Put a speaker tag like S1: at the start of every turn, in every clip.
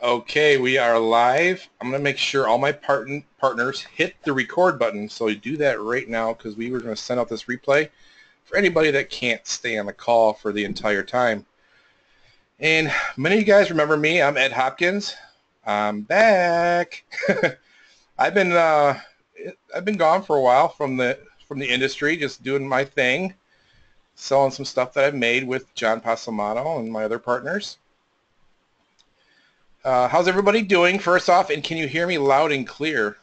S1: Okay, we are live. I'm going to make sure all my partners hit the record button. So you do that right now because we were going to send out this replay for anybody that can't stay on the call for the entire time. And many of you guys remember me. I'm Ed Hopkins. I'm back. I've been gone for a while from the industry, just doing my thing, selling some stuff that I've made with John Pasamato and my other partners. How's everybody doing, first off, and can you hear me loud and clear?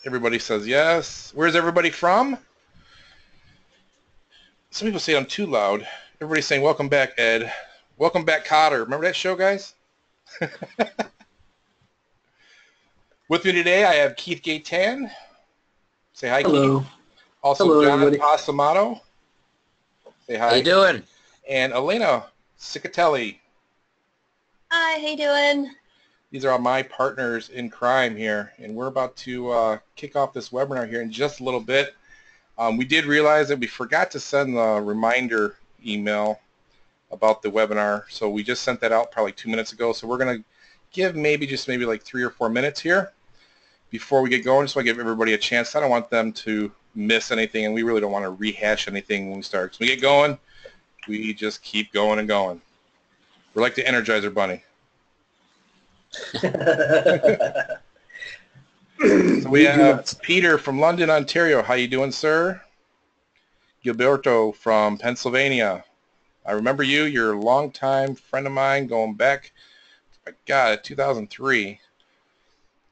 S1: Everybody says yes. Where's everybody from? Some people say I'm too loud. Everybody's saying, welcome back, Ed. Welcome back, Cotter. Remember that show, guys? With me today, I have Keith Gaitan. Say hi,
S2: hello.
S1: Keith. Also,
S2: hello,
S1: John
S2: everybody.
S1: Pasamato. Say hi.
S3: How you doing?
S1: And Elena Cicatelli.
S4: Hi, how you doing?
S1: These are all my partners in crime here, and we're about to kick off this webinar here in just a little bit. We did realize that we forgot to send the reminder email about the webinar, so we just sent that out probably 2 minutes ago. So we're going to give maybe like 3 or 4 minutes here before we get going, just want to give everybody a chance. I don't want them to miss anything, and we really don't want to rehash anything when we start. So when we get going, we just keep going and going. We're like the Energizer Bunny. So we have Peter from London, Ontario. How you doing, sir? Gilberto from Pennsylvania. I remember you. You're a longtime friend of mine going back, my God, 2003.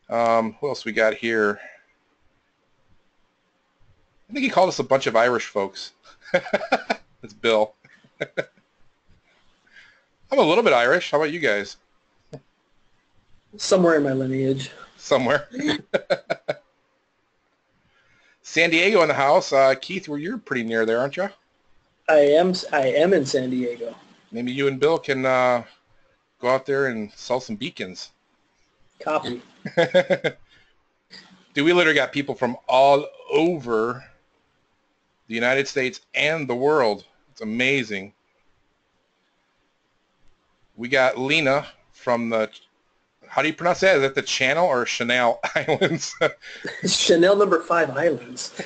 S1: Who else we got here? I think he called us a bunch of Irish folks. That's Bill. I'm a little bit Irish. How about you guys?
S2: Somewhere in my lineage.
S1: Somewhere. San Diego in the house. Keith, you're pretty near there, aren't you?
S2: I am in San Diego.
S1: Maybe you and Bill can go out there and sell some beacons.
S2: Copy.
S1: Dude, we literally got people from all over the United States and the world. It's amazing. We got Lena from the, how do you pronounce that? Is that the Channel or Chanel Islands?
S2: Chanel number 5 Islands.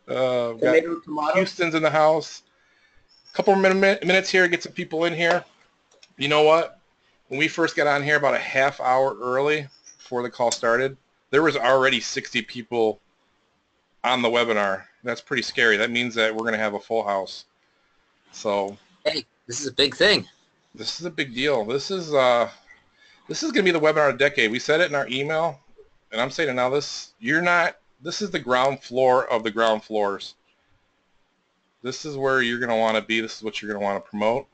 S1: Got Houston's in the house. A couple more minutes here, get some people in here. You know what? When we first got on here about a half hour early before the call started, there was already 60 people on the webinar. That's pretty scary. That means that we're going to have a full house. So,
S3: hey, this is a big thing.
S1: This is a big deal. This is going to be the webinar of the decade. We said it in our email, and I'm saying it now. This is the ground floor of the ground floors. This is where you're going to want to be. This is what you're going to want to promote,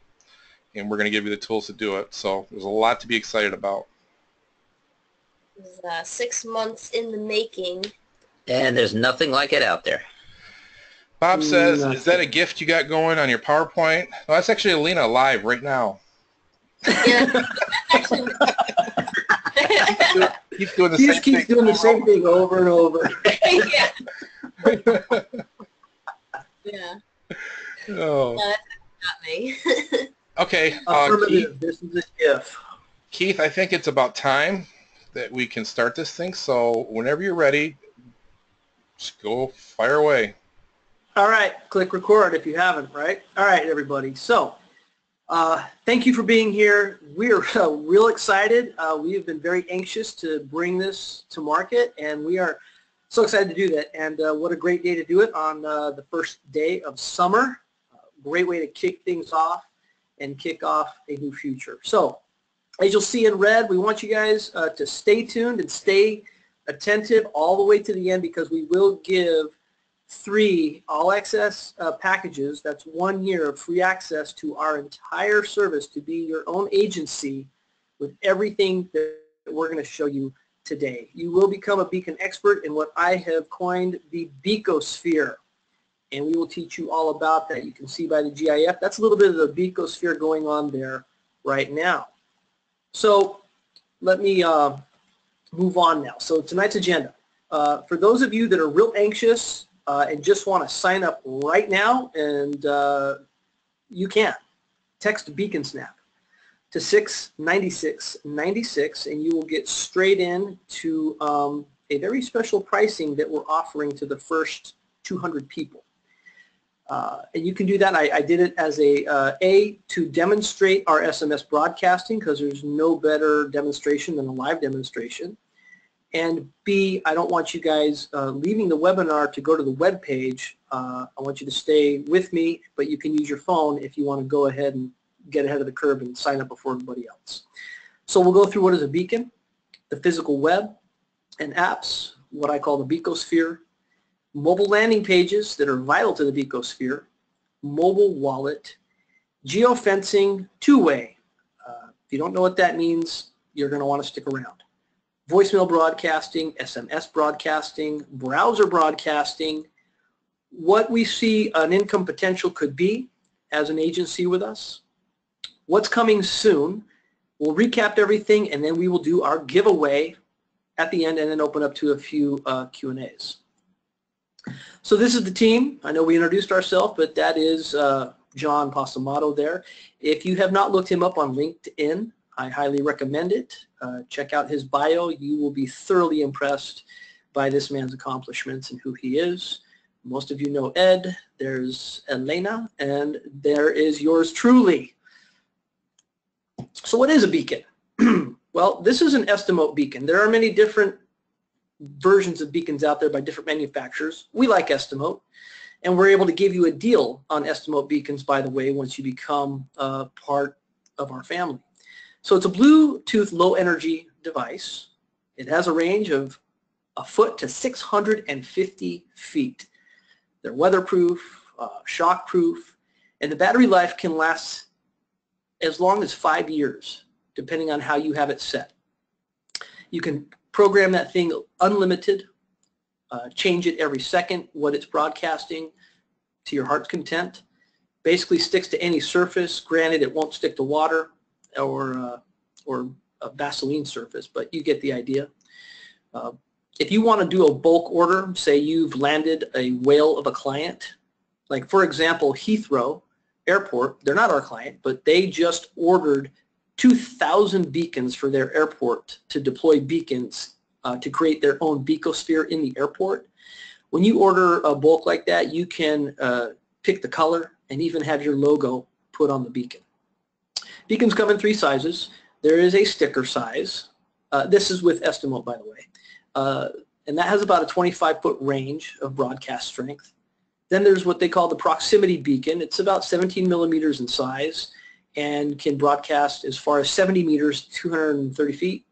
S1: and we're going to give you the tools to do it. So there's a lot to be excited about.
S4: It was 6 months in the making.
S3: And there's nothing like it out there.
S1: Bob says, is that a gift you got going on your PowerPoint? No, that's actually Alina live right now.
S4: Yeah.
S1: Keeps doing the
S2: He
S1: same
S2: just keeps
S1: thing.
S2: doing the same thing over and over.
S4: Yeah. Yeah.
S1: Oh.
S4: No, that's not me.
S1: Okay,
S2: Affirmative. This is a gift.
S1: Keith, I think it's about time that we can start this thing. So whenever you're ready, just go fire away.
S2: All right. Click record if you haven't, right? All right, everybody. So thank you for being here. We're real excited. We have been very anxious to bring this to market, and we are so excited to do that. And what a great day to do it on the first day of summer. Great way to kick things off and kick off a new future. So as you'll see in red, we want you guys to stay tuned and stay attentive all the way to the end, because we will give 3 all-access packages. That's 1 year of free access to our entire service to be your own agency with everything that we're going to show you today. You will become a beacon expert in what I have coined the Beaco sphere, and we will teach you all about that. You can see by the GIF, that's a little bit of the Beaco sphere going on there right now. So let me move on now. So tonight's agenda. For those of you that are real anxious and just want to sign up right now, and you can. Text Beacon Snap to 69696, and you will get straight in to a very special pricing that we're offering to the first 200 people. And you can do that. I did it as a to demonstrate our SMS broadcasting, because there's no better demonstration than a live demonstration. And B, I don't want you guys leaving the webinar to go to the web page. I want you to stay with me, but you can use your phone if you want to go ahead and get ahead of the curve and sign up before everybody else. So we'll go through what is a beacon, the physical web and apps, what I call the Beacosphere, mobile landing pages that are vital to the Beacosphere, mobile wallet, geofencing, two-way. If you don't know what that means, you're going to want to stick around. Voicemail broadcasting, SMS broadcasting, browser broadcasting, what we see an income potential could be as an agency with us, what's coming soon. We'll recap everything, and then we will do our giveaway at the end and then open up to a few Q&As. So this is the team. I know we introduced ourselves, but that is John Pasamato there. If you have not looked him up on LinkedIn, I highly recommend it. Check out his bio. You will be thoroughly impressed by this man's accomplishments and who he is. Most of you know Ed. There's Elena, and there is yours truly. So what is a beacon? Well, this is an Estimote beacon. There are many different versions of beacons out there by different manufacturers. We like Estimote, and we're able to give you a deal on Estimote beacons, by the way, once you become part of our family. So it's a Bluetooth low energy device. It has a range of a foot to 650 feet. They're weatherproof, shockproof, and the battery life can last as long as 5 years, depending on how you have it set. You can program that thing unlimited, change it every second, what it's broadcasting to your heart's content. Basically sticks to any surface. Granted, it won't stick to water or a Vaseline surface, but you get the idea. If you want to do a bulk order, say you've landed a whale of a client, like for example, Heathrow Airport, they're not our client, but they just ordered 2,000 beacons for their airport to deploy beacons to create their own Beacosphere in the airport. When you order a bulk like that, you can pick the color and even have your logo put on the beacon. Beacons come in 3 sizes. There is a sticker size. This is with Estimote, by the way. And that has about a 25-foot range of broadcast strength. Then there's what they call the proximity beacon. It's about 17 millimeters in size and can broadcast as far as 70 meters, 230 feet.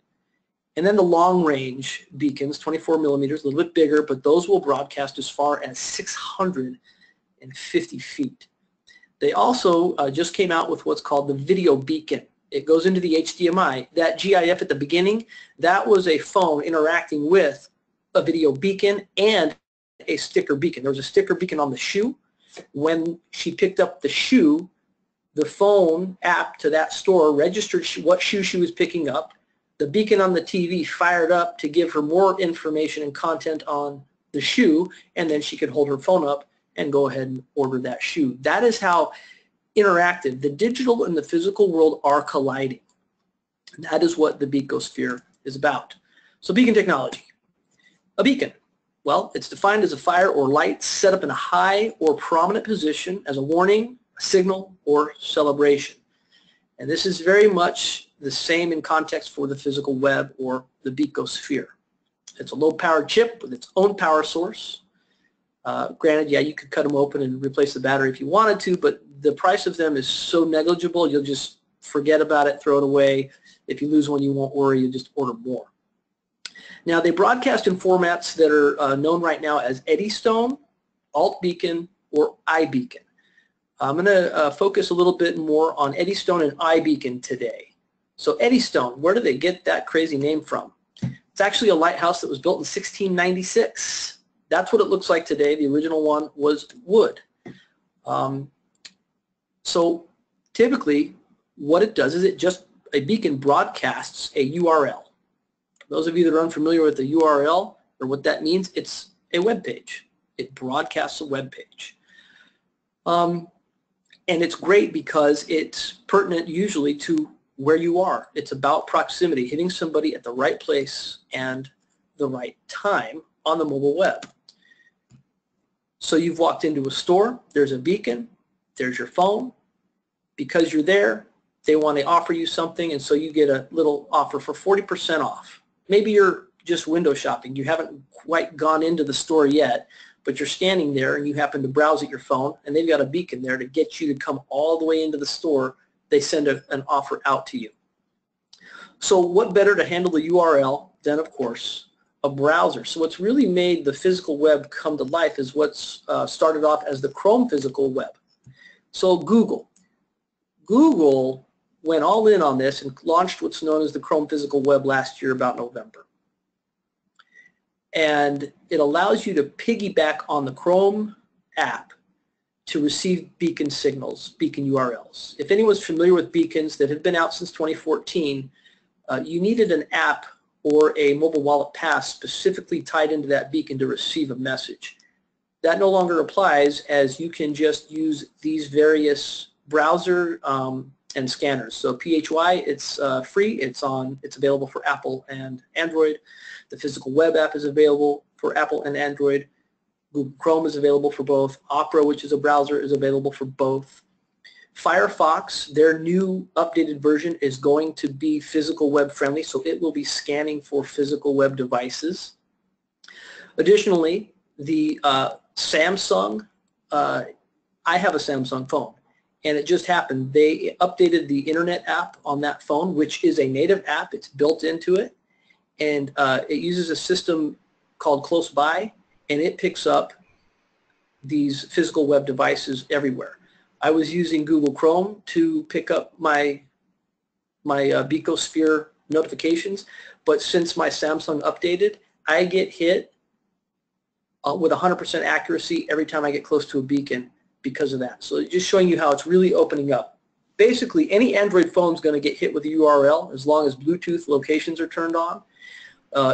S2: And then the long-range beacons, 24 millimeters, a little bit bigger, but those will broadcast as far as 650 feet. They also just came out with what's called the video beacon. It goes into the HDMI. That GIF at the beginning, that was a phone interacting with a video beacon and a sticker beacon. There was a sticker beacon on the shoe. When she picked up the shoe, the phone app to that store registered what shoe she was picking up. The beacon on the TV fired up to give her more information and content on the shoe, and then she could hold her phone up and go ahead and order that shoe. That is how interactive the digital and the physical world are colliding. That is what the Beacosphere is about. So beacon technology. A beacon. Well, it's defined as a fire or light set up in a high or prominent position as a warning, a signal, or celebration. And this is very much the same in context for the physical web or the Beacosphere. It's a low-powered chip with its own power source. Granted, yeah, you could cut them open and replace the battery if you wanted to, but the price of them is so negligible, you'll just forget about it, throw it away. If you lose one, you won't worry, you just order more. Now, they broadcast in formats that are known right now as Eddystone, Alt Beacon, or iBeacon. I'm going to focus a little bit more on Eddystone and iBeacon today. So Eddystone, where do they get that crazy name from? It's actually a lighthouse that was built in 1696. That's what it looks like today. The original one was wood. So typically, what it does is a beacon broadcasts a URL. Those of you that are unfamiliar with the URL or what that means, it's a web page. It broadcasts a web page. And it's great because it's pertinent usually to where you are. It's about proximity, hitting somebody at the right place and the right time on the mobile web. So you've walked into a store, there's a beacon, there's your phone. Because you're there, they want to offer you something, and so you get a little offer for 40% off. Maybe you're just window shopping. You haven't quite gone into the store yet, but you're standing there and you happen to browse at your phone, and they've got a beacon there to get you to come all the way into the store. They send an offer out to you. So what better to handle the URL than, of course, a browser? So what's really made the physical web come to life is what's started off as the Chrome physical web. So Google went all in on this and launched what's known as the Chrome physical web last year about November. And it allows you to piggyback on the Chrome app to receive beacon signals, beacon URLs. If anyone's familiar with beacons that have been out since 2014, you needed an app or a mobile wallet pass specifically tied into that beacon to receive a message. That no longer applies, as you can just use these various browser and scanners. So PHY, it's free. It's available for Apple and Android. The physical web app is available for Apple and Android. Google Chrome is available for both. Opera, which is a browser, is available for both. Firefox, their new updated version, is going to be physical web friendly, so it will be scanning for physical web devices. Additionally, the Samsung, I have a Samsung phone, and it just happened. They updated the Internet app on that phone, which is a native app. It's built into it, and it uses a system called Close By, and it picks up these physical web devices everywhere. I was using Google Chrome to pick up my Beaco Sphere notifications, but since my Samsung updated, I get hit with 100% accuracy every time I get close to a beacon because of that. So just showing you how it's really opening up. Basically, any Android phone is going to get hit with a URL as long as Bluetooth locations are turned on.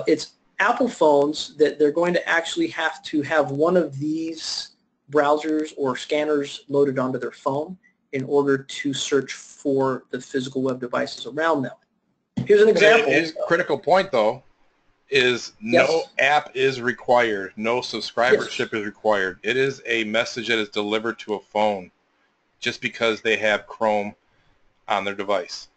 S2: It's Apple phones that they're going to actually have to have one of these browsers or scanners loaded onto their phone in order to search for the physical web devices around them. Here's an example.
S1: His critical point, though, is no app is required. No subscribership is required. It is a message that is delivered to a phone just because they have Chrome on their device.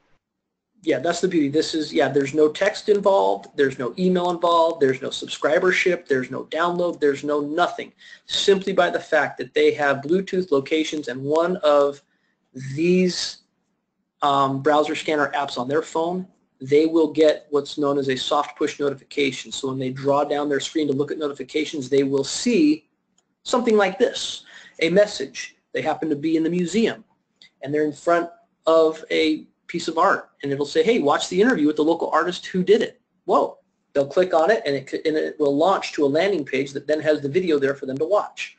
S2: Yeah, that's the beauty. This is, there's no text involved, there's no email involved, there's no subscribership, there's no download, there's no nothing. Simply by the fact that they have Bluetooth locations and one of these browser scanner apps on their phone, they will get what's known as a soft push notification. So when they draw down their screen to look at notifications, they will see something like this, a message. They happen to be in the museum, and they're in front of a piece of art, and it'll say, hey, watch the interview with the local artist who did it. Whoa. They'll click on it, and it will launch to a landing page that then has the video there for them to watch.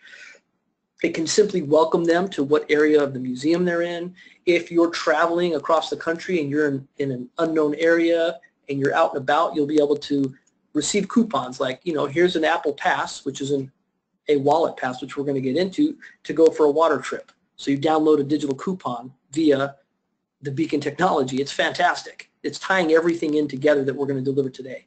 S2: It can simply welcome them to what area of the museum they're in. If you're traveling across the country and you're in an unknown area and you're out and about, you'll be able to receive coupons like, here's an Apple Pass, which is a wallet pass, which we're going to get into, to go for a water trip. So you download a digital coupon via the beacon technology. It's fantastic. It's tying everything in together that we're going to deliver today.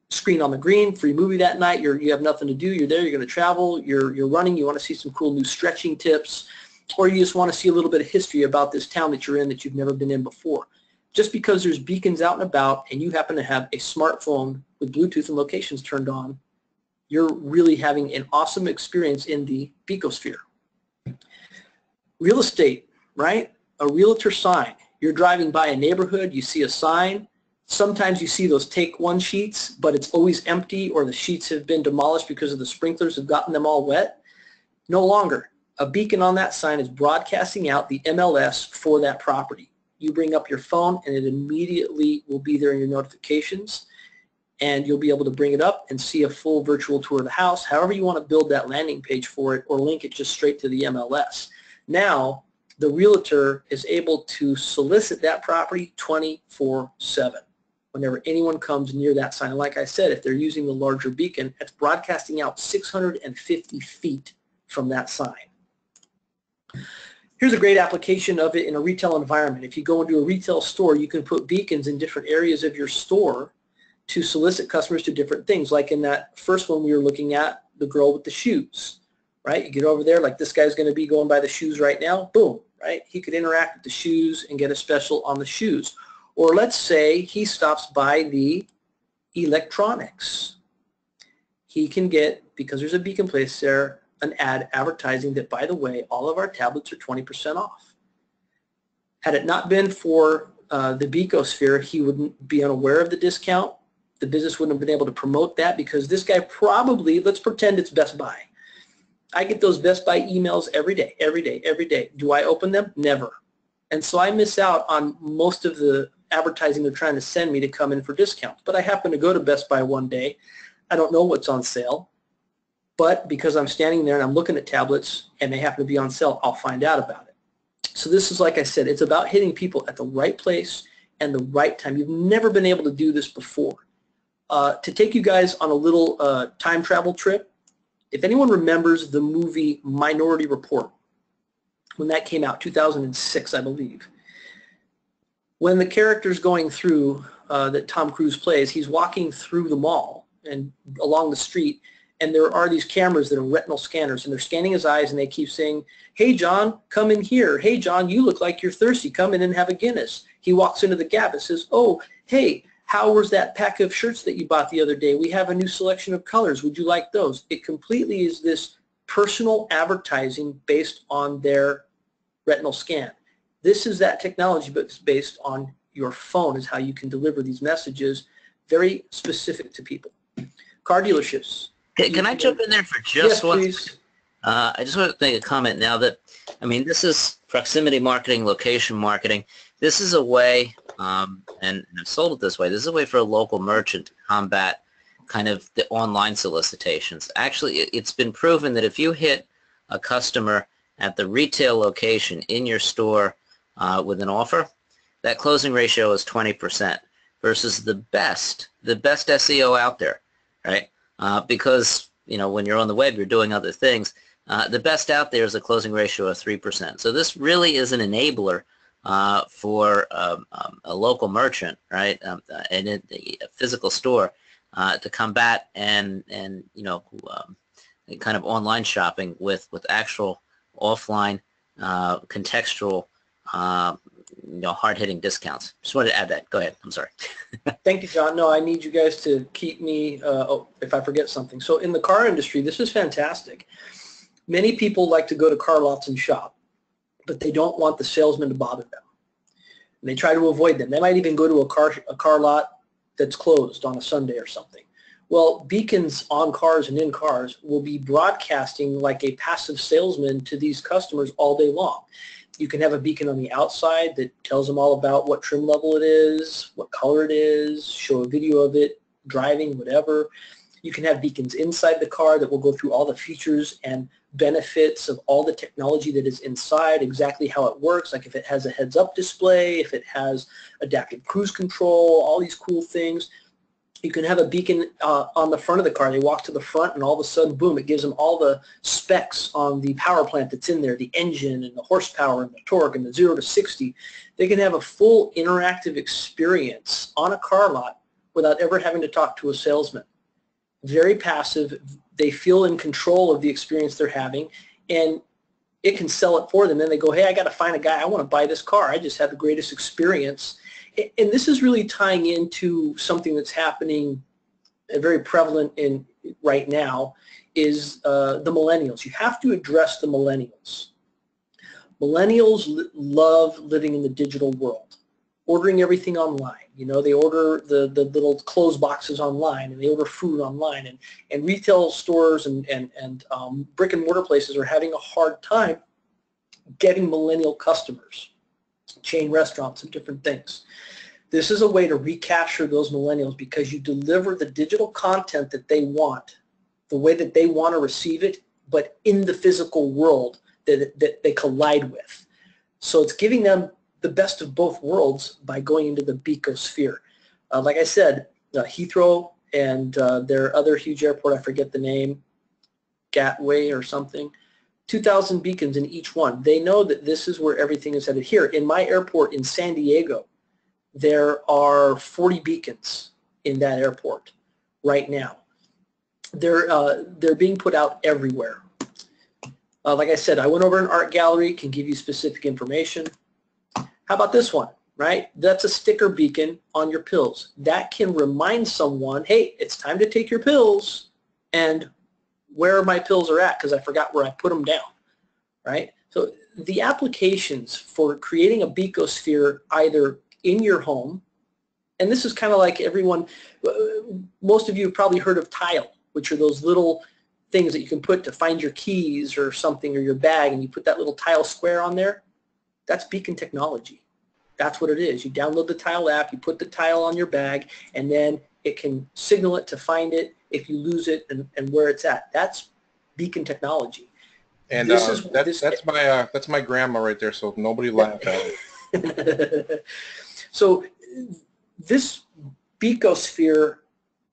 S2: Screen on the green, free movie that night. You have nothing to do. You're there. You're going to travel. You're running. You want to see some cool new stretching tips, or you just want to see a little bit of history about this town that you're in that you've never been in before. Just because there's beacons out and about and you happen to have a smartphone with Bluetooth and locations turned on, you're really having an awesome experience in the Beacosphere. Real estate, right? A realtor sign. You're driving by a neighborhood, you see a sign. Sometimes you see those take one sheets, but it's always empty, or the sheets have been demolished because of the sprinklers have gotten them all wet. No longer. A beacon on that sign is broadcasting out the MLS for that property. You bring up your phone and it immediately will be there in your notifications, and you'll be able to bring it up and see a full virtual tour of the house, however you want to build that landing page for it, or link it just straight to the MLS. Now, the realtor is able to solicit that property 24/7. whenever anyone comes near that sign. And like I said, if they're using the larger beacon, it's broadcasting out 650 feet from that sign. Here's a great application of it in a retail environment. If you go into a retail store, you can put beacons in different areas of your store to solicit customers to different things. Like in that first one we were looking at, the girl with the shoes, right? You get over there, like this guy's going to be going by the shoes right now, boom, right? He could interact with the shoes and get a special on the shoes. Or let's say he stops by the electronics. He can get, because there's a beacon placed there, an ad advertising that, by the way, all of our tablets are 20% off. Had it not been for the Beaco sphere, he wouldn't be unaware of the discount. The business wouldn't have been able to promote that because this guy probably, let's pretend it's Best Buy. I get those Best Buy emails every day, every day, every day. Do I open them? Never. And so I miss out on most of the advertising they're trying to send me to come in for discounts. But I happen to go to Best Buy one day. I don't know what's on sale. But because I'm standing there and I'm looking at tablets and they happen to be on sale, I'll find out about it. So this is, like I said, it's about hitting people at the right place and the right time. You've never been able to do this before. To take you guys on a little time travel trip, if anyone remembers the movie Minority Report, when that came out, 2006, I believe, when the character's going through, that Tom Cruise plays, he's walking through the mall and along the street, and there are these cameras that are retinal scanners, and they're scanning his eyes, and they keep saying, "Hey, John, come in here. Hey, John, you look like you're thirsty. Come in and have a Guinness." He walks into the Gap and says, "Oh, hey, how was that pack of shirts that you bought the other day? We have a new selection of colors. Would you like those?" It completely is this personal advertising based on their retinal scan. This is that technology, but it's based on your phone is how you can deliver these messages very specific to people. Car dealerships.
S3: Can I jump in there for just one?
S2: Please.
S3: I just want to make a comment now that, I mean, this is proximity marketing, location marketing. This is a way, and I've sold it this way, this is a way for a local merchant to combat kind of the online solicitations. Actually, it's been proven that if you hit a customer at the retail location in your store with an offer, that closing ratio is 20% versus the best SEO out there, right? Because, you know, when you're on the web, you're doing other things. The best out there is a closing ratio of 3%. So this really is an enabler for a local merchant, right, and a physical store to combat and you know, kind of online shopping with actual offline contextual you know, hard-hitting discounts. Just wanted to add that. Go ahead. I'm sorry.
S2: Thank you, John. No, I need you guys to keep me, if I forget something. So in the car industry, this is fantastic. Many people like to go to car lots and shop, but they don't want the salesman to bother them. And they try to avoid them. They might even go to a car lot that's closed on a Sunday or something. Well, beacons on cars and in cars will be broadcasting like a passive salesman to these customers all day long. You can have a beacon on the outside that tells them all about what trim level it is, what color it is, show a video of it, driving, whatever. You can have beacons inside the car that will go through all the features and benefits of all the technology that is inside, exactly how it works, like if it has a heads-up display, if it has adaptive cruise control, all these cool things. You can have a beacon on the front of the car. They walk to the front and all of a sudden, boom, it gives them all the specs on the power plant that's in there, the engine and the horsepower and the torque and the 0 to 60. They can have a full interactive experience on a car lot without ever having to talk to a salesman. Very passive. They feel in control of the experience they're having, and it can sell it for them. Then they go, hey, I got to find a guy. I want to buy this car. I just had the greatest experience. And this is really tying into something that's happening very prevalent in right now is the millennials. You have to address the millennials. Millennials love living in the digital world, ordering everything online. You know, they order the little clothes boxes online, and they order food online, and retail stores and brick and mortar places are having a hard time getting millennial customers, chain restaurants and different things. This is a way to recapture those millennials because you deliver the digital content that they want, the way that they want to receive it, but in the physical world that they collide with. So it's giving them the best of both worlds by going into the Beaco sphere. Like I said, Heathrow and their other huge airport, I forget the name, Gateway or something, 2,000 beacons in each one. They know that this is where everything is headed. Here, in my airport in San Diego, there are 40 beacons in that airport right now. They're being put out everywhere. Like I said, I went over an art gallery, can give you specific information. How about this one, right? That's a sticker beacon on your pills. That can remind someone, hey, it's time to take your pills, and where my pills are at because I forgot where I put them down, right? So the applications for creating a Beacosphere either in your home, and this is kind of like everyone, most of you have probably heard of Tile, which are those little things that you can put to find your keys or something or your bag, and you put that little tile square on there. That's beacon technology. That's what it is. You download the Tile app, you put the tile on your bag, and then it can signal it to find it if you lose it and where it's at. That's beacon technology.
S1: And
S2: this
S1: that's my grandma right there, so nobody laugh at it.
S2: So this Beacosphere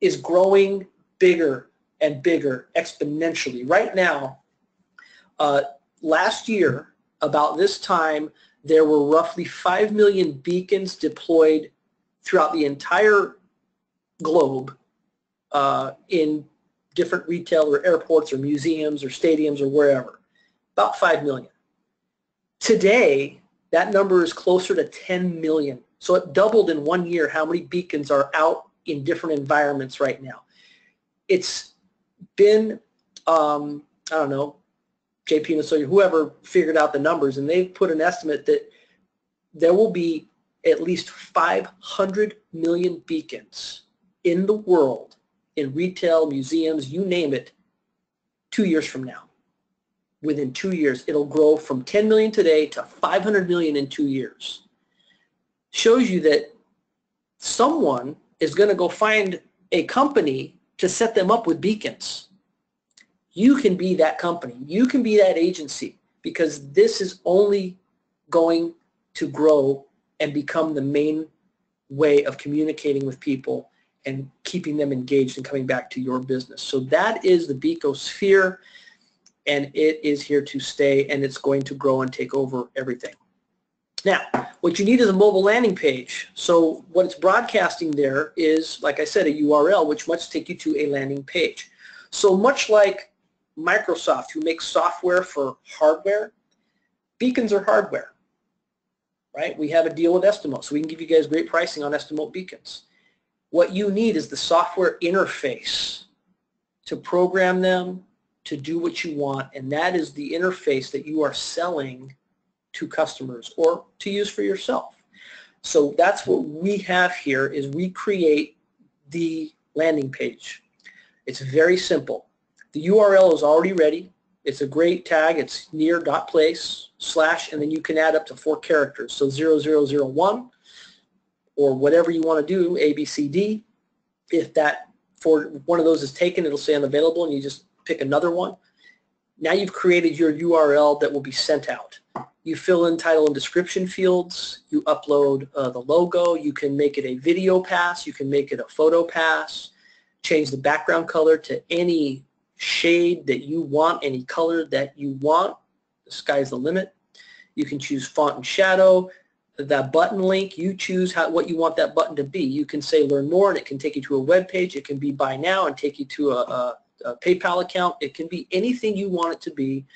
S2: is growing bigger and bigger exponentially. Right now, last year, about this time, there were roughly 5 million beacons deployed throughout the entire globe in different retail or airports or museums or stadiums or wherever. About 5 million. Today, that number is closer to 10 million. So it doubled in 1 year how many beacons are out in different environments right now. It's been, I don't know, JP Masoya, whoever figured out the numbers, and they've put an estimate that there will be at least 500 million beacons in the world, in retail, museums, you name it, 2 years from now. Within 2 years, it'll grow from 10 million today to 500 million in 2 years. Shows you that someone is going to go find a company to set them up with beacons. You can be that company. You can be that agency, because this is only going to grow and become the main way of communicating with people and keeping them engaged and coming back to your business. So that is the Beacosphere, and it is here to stay, and it's going to grow and take over everything. Now, what you need is a mobile landing page. So what it's broadcasting there is, like I said, a URL, which must take you to a landing page. So much like Microsoft, who makes software for hardware, beacons are hardware, right? We have a deal with Estimo, so we can give you guys great pricing on Estimo beacons. What you need is the software interface to program them, to do what you want, and that is the interface that you are selling to customers or to use for yourself. So that's what we have here, is we create the landing page. It's very simple. The URL is already ready. It's a great tag. It's near.place / and then you can add up to 4 characters. So 0001 or whatever you want to do, ABCD. If that for one of those is taken, it'll say unavailable, and you just pick another one. Now you've created your URL that will be sent out. You fill in title and description fields. You upload the logo. You can make it a video pass. You can make it a photo pass. Change the background color to any shade that you want, any color that you want. The sky's the limit. You can choose font and shadow. That button link, you choose what you want that button to be. You can say learn more, and it can take you to a web page. It can be buy now and take you to a PayPal account. It can be anything you want it to be.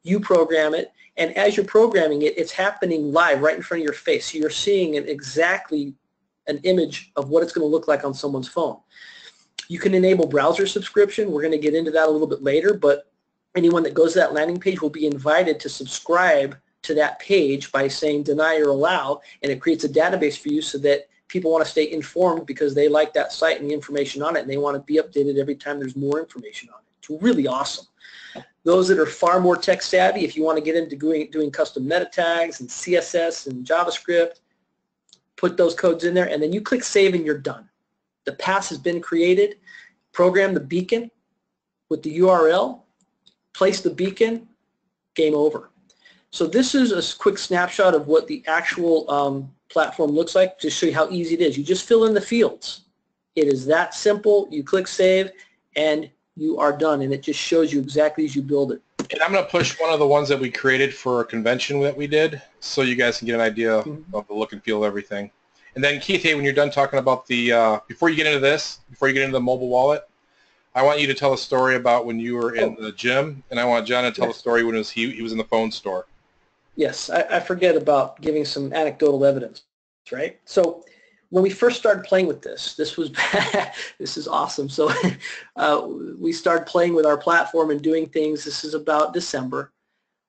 S2: You program it, and as you're programming it, it's happening live right in front of your face. So you're seeing exactly an image of what it's going to look like on someone's phone. You can enable browser subscription. We're going to get into that a little bit later, but anyone that goes to that landing page will be invited to subscribe to that page by saying deny or allow, and it creates a database for you so that people want to stay informed because they like that site and the information on it, and they want to be updated every time there's more information on it. It's really awesome. Those that are far more tech savvy, if you want to get into doing custom meta tags and CSS and JavaScript, put those codes in there, and then you click save and you're done. The pass has been created. Program the beacon with the URL, place the beacon, game over. So this is a quick snapshot of what the actual platform looks like, to show you how easy it is. You just fill in the fields. It is that simple. You click save, and you are done, and it just shows you exactly as you build it.
S1: And I'm going to push one of the ones that we created for a convention that we did, so you guys can get an idea of the look and feel of everything. And then Keith, hey, when you're done talking about the, before you get into this, before you get into the mobile wallet, I want you to tell a story about when you were in the gym, and I want John to tell a story when he was in the phone store.
S2: Yes, I forget about giving some anecdotal evidence, right? So when we first started playing with this was this is awesome. So we started playing with our platform and doing things. This is about December.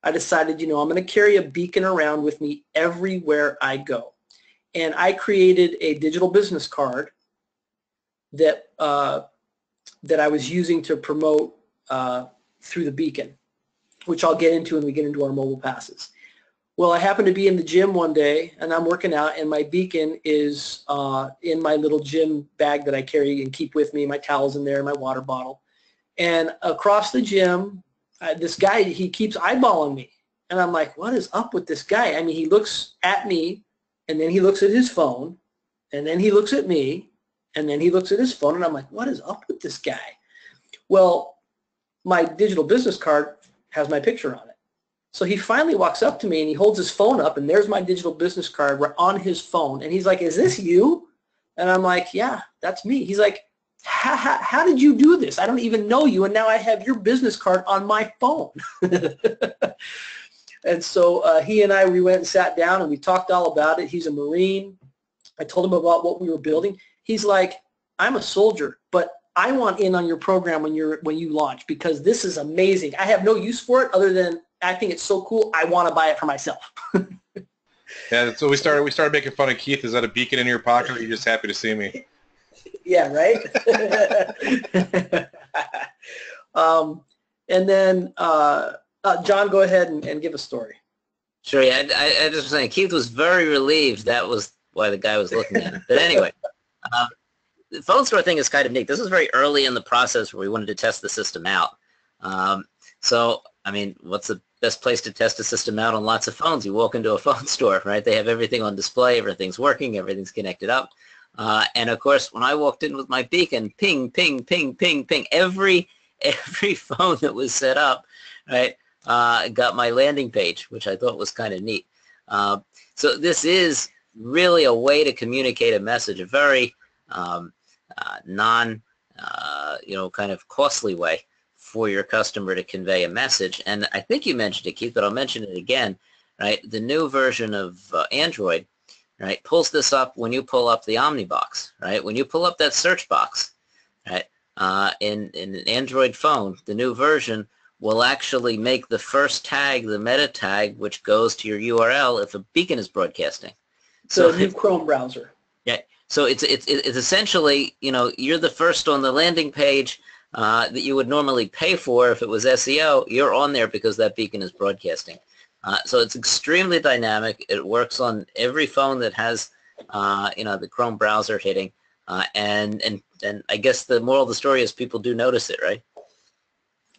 S2: I decided, I'm going to carry a beacon around with me everywhere I go. And I created a digital business card that I was using to promote through the beacon, which I'll get into when we get into our mobile passes. Well, I happened to be in the gym one day, and I'm working out, and my beacon is in my little gym bag that I carry and keep with me. My towel's in there, my water bottle. And across the gym, this guy, he keeps eyeballing me. And I'm like, what is up with this guy? I mean, he looks at me, and then he looks at his phone, and then he looks at me, and then he looks at his phone, and I'm like, what is up with this guy? Well, my digital business card has my picture on it. So he finally walks up to me and he holds his phone up, and there's my digital business card on his phone. And he's like, is this you? And I'm like, yeah, that's me. He's like, how did you do this? I don't even know you, and now I have your business card on my phone. And so he and we went and sat down and we talked all about it. He's a Marine. I told him about what we were building. He's like, I'm a soldier, but I want in on your program when you launch, because this is amazing. I have no use for it other than I think it's so cool. I want to buy it for myself.
S1: Yeah, so we started making fun of Keith. Is that a beacon in your pocket, or are you just happy to see me?
S2: Yeah, right. And then John, go ahead and give a story.
S3: Sure. Yeah, I just was saying, Keith was very relieved. That was why the guy was looking at him. But anyway, the phone store thing is kind of neat. This was very early in the process where we wanted to test the system out. So, I mean, what's the best place to test a system out on lots of phones? You walk into a phone store, right? They have everything on display, everything's working, everything's connected up. And of course, when I walked in with my beacon, ping, ping, ping, ping, ping, every phone that was set up, right, got my landing page, which I thought was kind of neat. So this is really a way to communicate a message, a very kind of costly way for your customer to convey a message. And I think you mentioned it, Keith, but I'll mention it again, right? The new version of Android, right, pulls this up when you pull up the Omnibox, right? When you pull up that search box, right, in an Android phone, the new version will actually make the first tag the meta tag, which goes to your URL if a beacon is broadcasting.
S2: So new Chrome browser.
S3: Yeah. So it's essentially, you're the first on the landing page that you would normally pay for if it was SEO. You're on there because that beacon is broadcasting. So it's extremely dynamic. It works on every phone that has, the Chrome browser hitting. And I guess the moral of the story is people do notice it, right?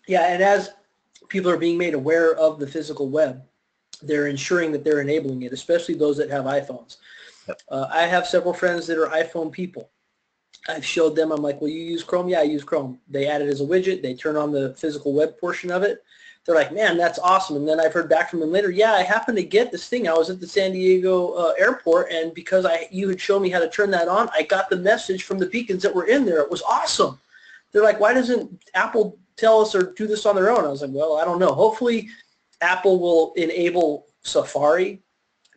S2: Yeah, and as people are being made aware of the physical web, they're ensuring that they're enabling it, especially those that have iPhones. Yep. I have several friends that are iPhone people. I've showed them, I'm like, well, you use Chrome? Yeah, I use Chrome. They add it as a widget. They turn on the physical web portion of it. They're like, man, that's awesome. And then I've heard back from them later, yeah, I happened to get this thing. I was at the San Diego airport, and because you had shown me how to turn that on, I got the message from the beacons that were in there. It was awesome. They're like, why doesn't Apple tell us or do this on their own? I was like, well, I don't know. Hopefully Apple will enable Safari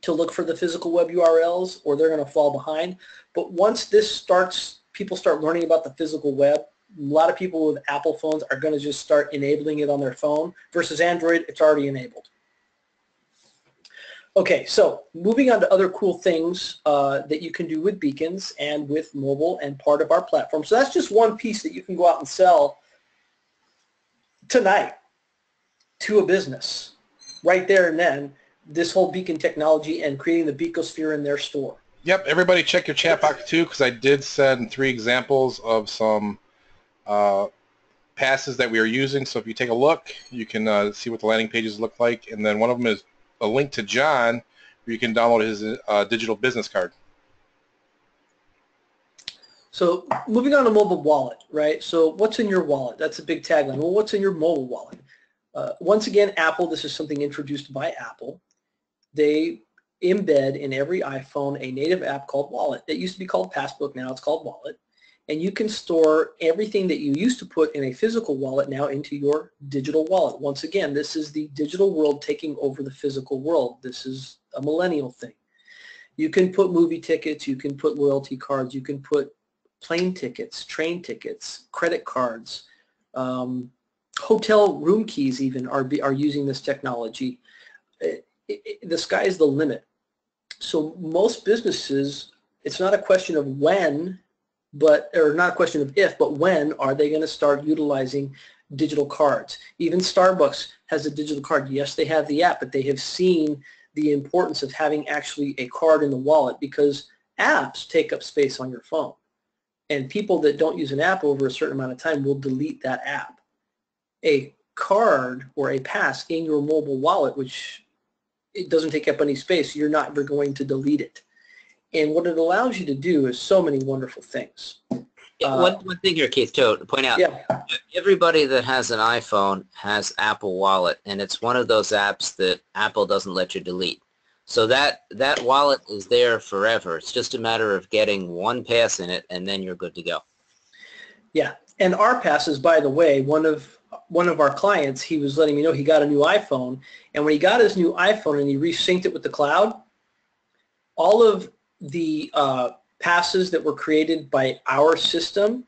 S2: to look for the physical web URLs, or they're going to fall behind. But once this starts, people start learning about the physical web, a lot of people with Apple phones are going to just start enabling it on their phone versus Android, it's already enabled. Okay, so moving on to other cool things that you can do with beacons and with mobile and part of our platform. So that's just one piece that you can go out and sell tonight to a business right there and then, this whole beacon technology and creating the Beacosphere in their store.
S1: Yep, everybody check your chat box too, because I did send 3 examples of some passes that we are using. So if you take a look, you can see what the landing pages look like. And then one of them is a link to John, where you can download his digital business card.
S2: So moving on to mobile wallet, right? So what's in your wallet? That's a big tagline. Well, what's in your mobile wallet? Once again, Apple, this is something introduced by Apple. They embed in every iPhone a native app called Wallet. It used to be called Passbook, now it's called Wallet. And you can store everything that you used to put in a physical wallet now into your digital wallet. Once again, this is the digital world taking over the physical world. This is a millennial thing. You can put movie tickets, you can put loyalty cards, you can put plane tickets, train tickets, credit cards, hotel room keys even are using this technology. The sky's the limit. So most businesses, it's not a question of when, or not a question of if, but when are they going to start utilizing digital cards? Even Starbucks has a digital card. Yes, they have the app, but they have seen the importance of having actually a card in the wallet because apps take up space on your phone. And people that don't use an app over a certain amount of time will delete that app. A card or a pass in your mobile wallet, which it doesn't take up any space, you're not ever going to delete it. And what it allows you to do is so many wonderful things.
S3: One thing here, Keith, too, to point out,
S2: yeah.
S3: Everybody that has an iPhone has Apple Wallet, and it's one of those apps that Apple doesn't let you delete. So that wallet is there forever. It's just a matter of getting one pass in it, and then you're good to go.
S2: Yeah, and our passes, by the way, one of our clients, he was letting me know he got a new iPhone, and when he got his new iPhone and he resynced it with the cloud, all of the passes that were created by our system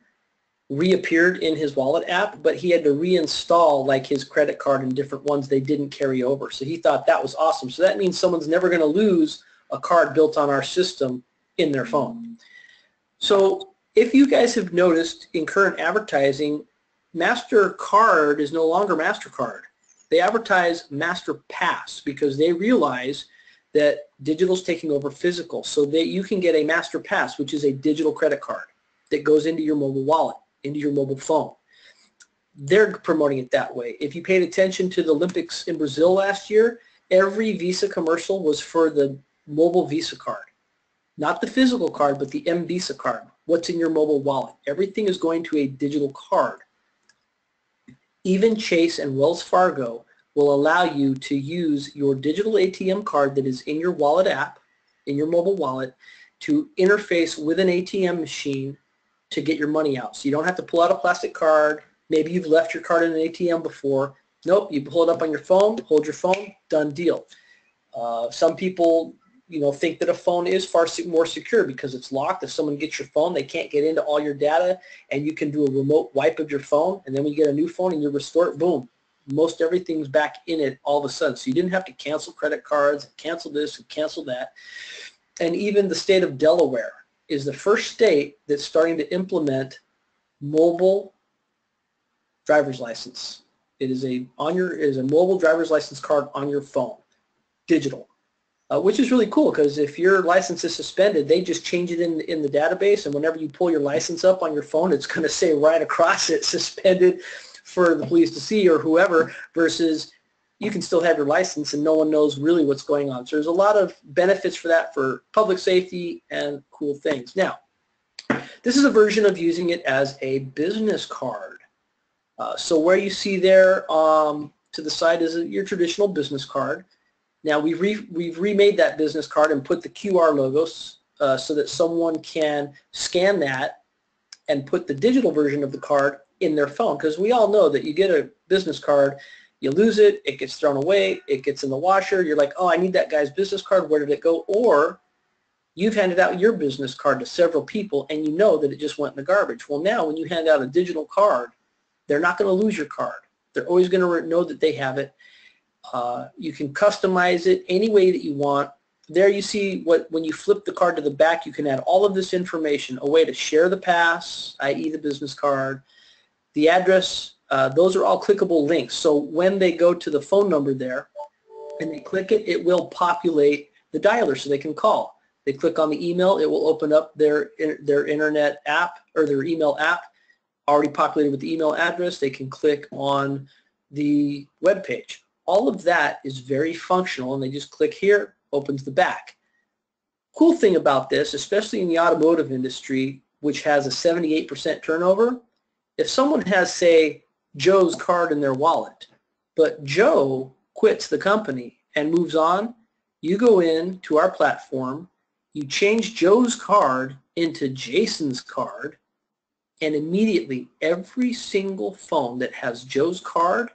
S2: reappeared in his wallet app, but he had to reinstall like his credit card and different ones they didn't carry over. So he thought that was awesome. So that means someone's never going to lose a card built on our system in their phone. So if you guys have noticed in current advertising, MasterCard is no longer MasterCard. They advertise MasterPass because they realize that digital is taking over physical. So that you can get a MasterPass, which is a digital credit card that goes into your mobile wallet, into your mobile phone. They're promoting it that way. If you paid attention to the Olympics in Brazil last year, every Visa commercial was for the mobile Visa card. Not the physical card, but the M-Visa card. What's in your mobile wallet? Everything is going to a digital card. Even Chase and Wells Fargo will allow you to use your digital ATM card that is in your wallet app, in your mobile wallet, to interface with an ATM machine to get your money out. So you don't have to pull out a plastic card. Maybe you've left your card in an ATM before. Nope, you pull it up on your phone, hold your phone, done deal. Some people, think that a phone is far more secure because it's locked. If someone gets your phone, they can't get into all your data, and you can do a remote wipe of your phone, and then when you get a new phone and you restore it, boom, most everything's back in it all of a sudden. So you didn't have to cancel credit cards, cancel this and cancel that. And even the state of Delaware is the first state that's starting to implement mobile driver's license. It is a mobile driver's license card on your phone, digital, which is really cool because if your license is suspended, they just change it in the database, and whenever you pull your license up on your phone, it's going to say right across it, suspended for the police to see or whoever, versus you can still have your license and no one knows really what's going on. So there's a lot of benefits for that for public safety and cool things. Now, this is a version of using it as a business card. So where you see there to the side is your traditional business card. Now we've remade that business card and put the QR logos so that someone can scan that and put the digital version of the card in their phone, because we all know that you get a business card, you lose it, it gets thrown away, it gets in the washer, you're like, oh, I need that guy's business card, where did it go? Or you've handed out your business card to several people and you know that it just went in the garbage. Well, now when you hand out a digital card, they're not going to lose your card. They're always going to know that they have it. You can customize it any way that you want. There you see when you flip the card to the back, you can add all of this information, a way to share the pass, i.e. the business card, the address. Those are all clickable links. So when they go to the phone number there and they click it, it will populate the dialer so they can call. They click on the email, it will open up their internet app or their email app already populated with the email address. They can click on the web page. all of that is very functional, and they just click here, opens the back. Cool thing about this, especially in the automotive industry, which has a 78% turnover, if someone has, say, Joe's card in their wallet, but Joe quits the company and moves on, you go in to our platform, you change Joe's card into Jason's card, and immediately every single phone that has Joe's card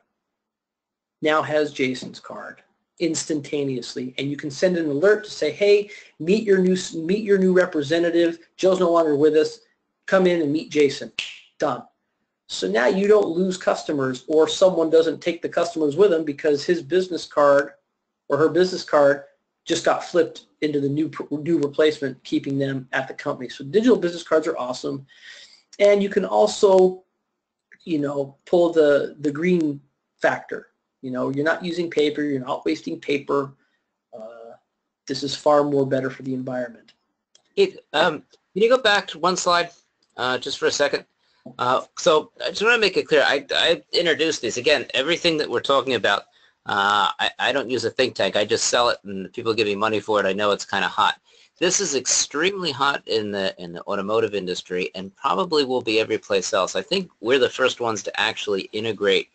S2: now has Jason's card instantaneously, and you can send an alert to say, hey, meet your new representative. Joe's no longer with us. Come in and meet Jason. Done. So now you don't lose customers, or someone doesn't take the customers with them because his business card or her business card just got flipped into the new replacement, keeping them at the company. So digital business cards are awesome. And you can also, pull the green factor. You're not using paper, you're not wasting paper. This is far more better for the environment.
S3: Can you go back to one slide just for a second? So I just want to make it clear, I introduced these. Again, everything that we're talking about, I don't use a think tank. I just sell it, and people give me money for it. I know it's kind of hot. This is extremely hot in the automotive industry, and probably will be every place else. I think we're the first ones to actually integrate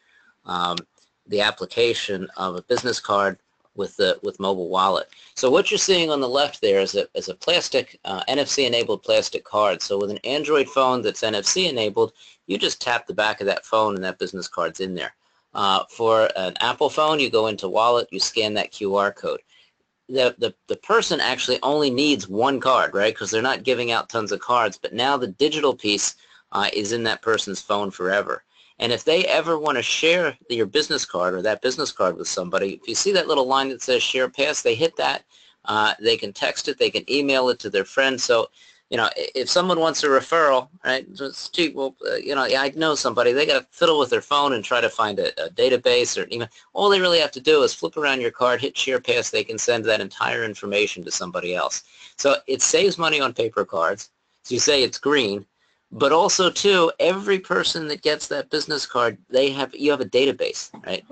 S3: the application of a business card with mobile wallet. So what you're seeing on the left there is a plastic NFC-enabled plastic card. So with an Android phone that's NFC enabled, you just tap the back of that phone and that business card's in there. For an Apple phone, you go into Wallet, you scan that QR code. The person actually only needs one card, right? Because they're not giving out tons of cards, but now the digital piece is in that person's phone forever. And if they ever want to share your business card or that business card with somebody, if you see that little line that says share pass, they hit that. They can text it, they can email it to their friends. So, if someone wants a referral, right, it's cheap. Well, I know somebody, they got to fiddle with their phone and try to find a database or an email. All they really have to do is flip around your card, hit share pass, they can send that entire information to somebody else. So it saves money on paper cards. So you say it's green. But also, too, every person that gets that business card, you have a database, right?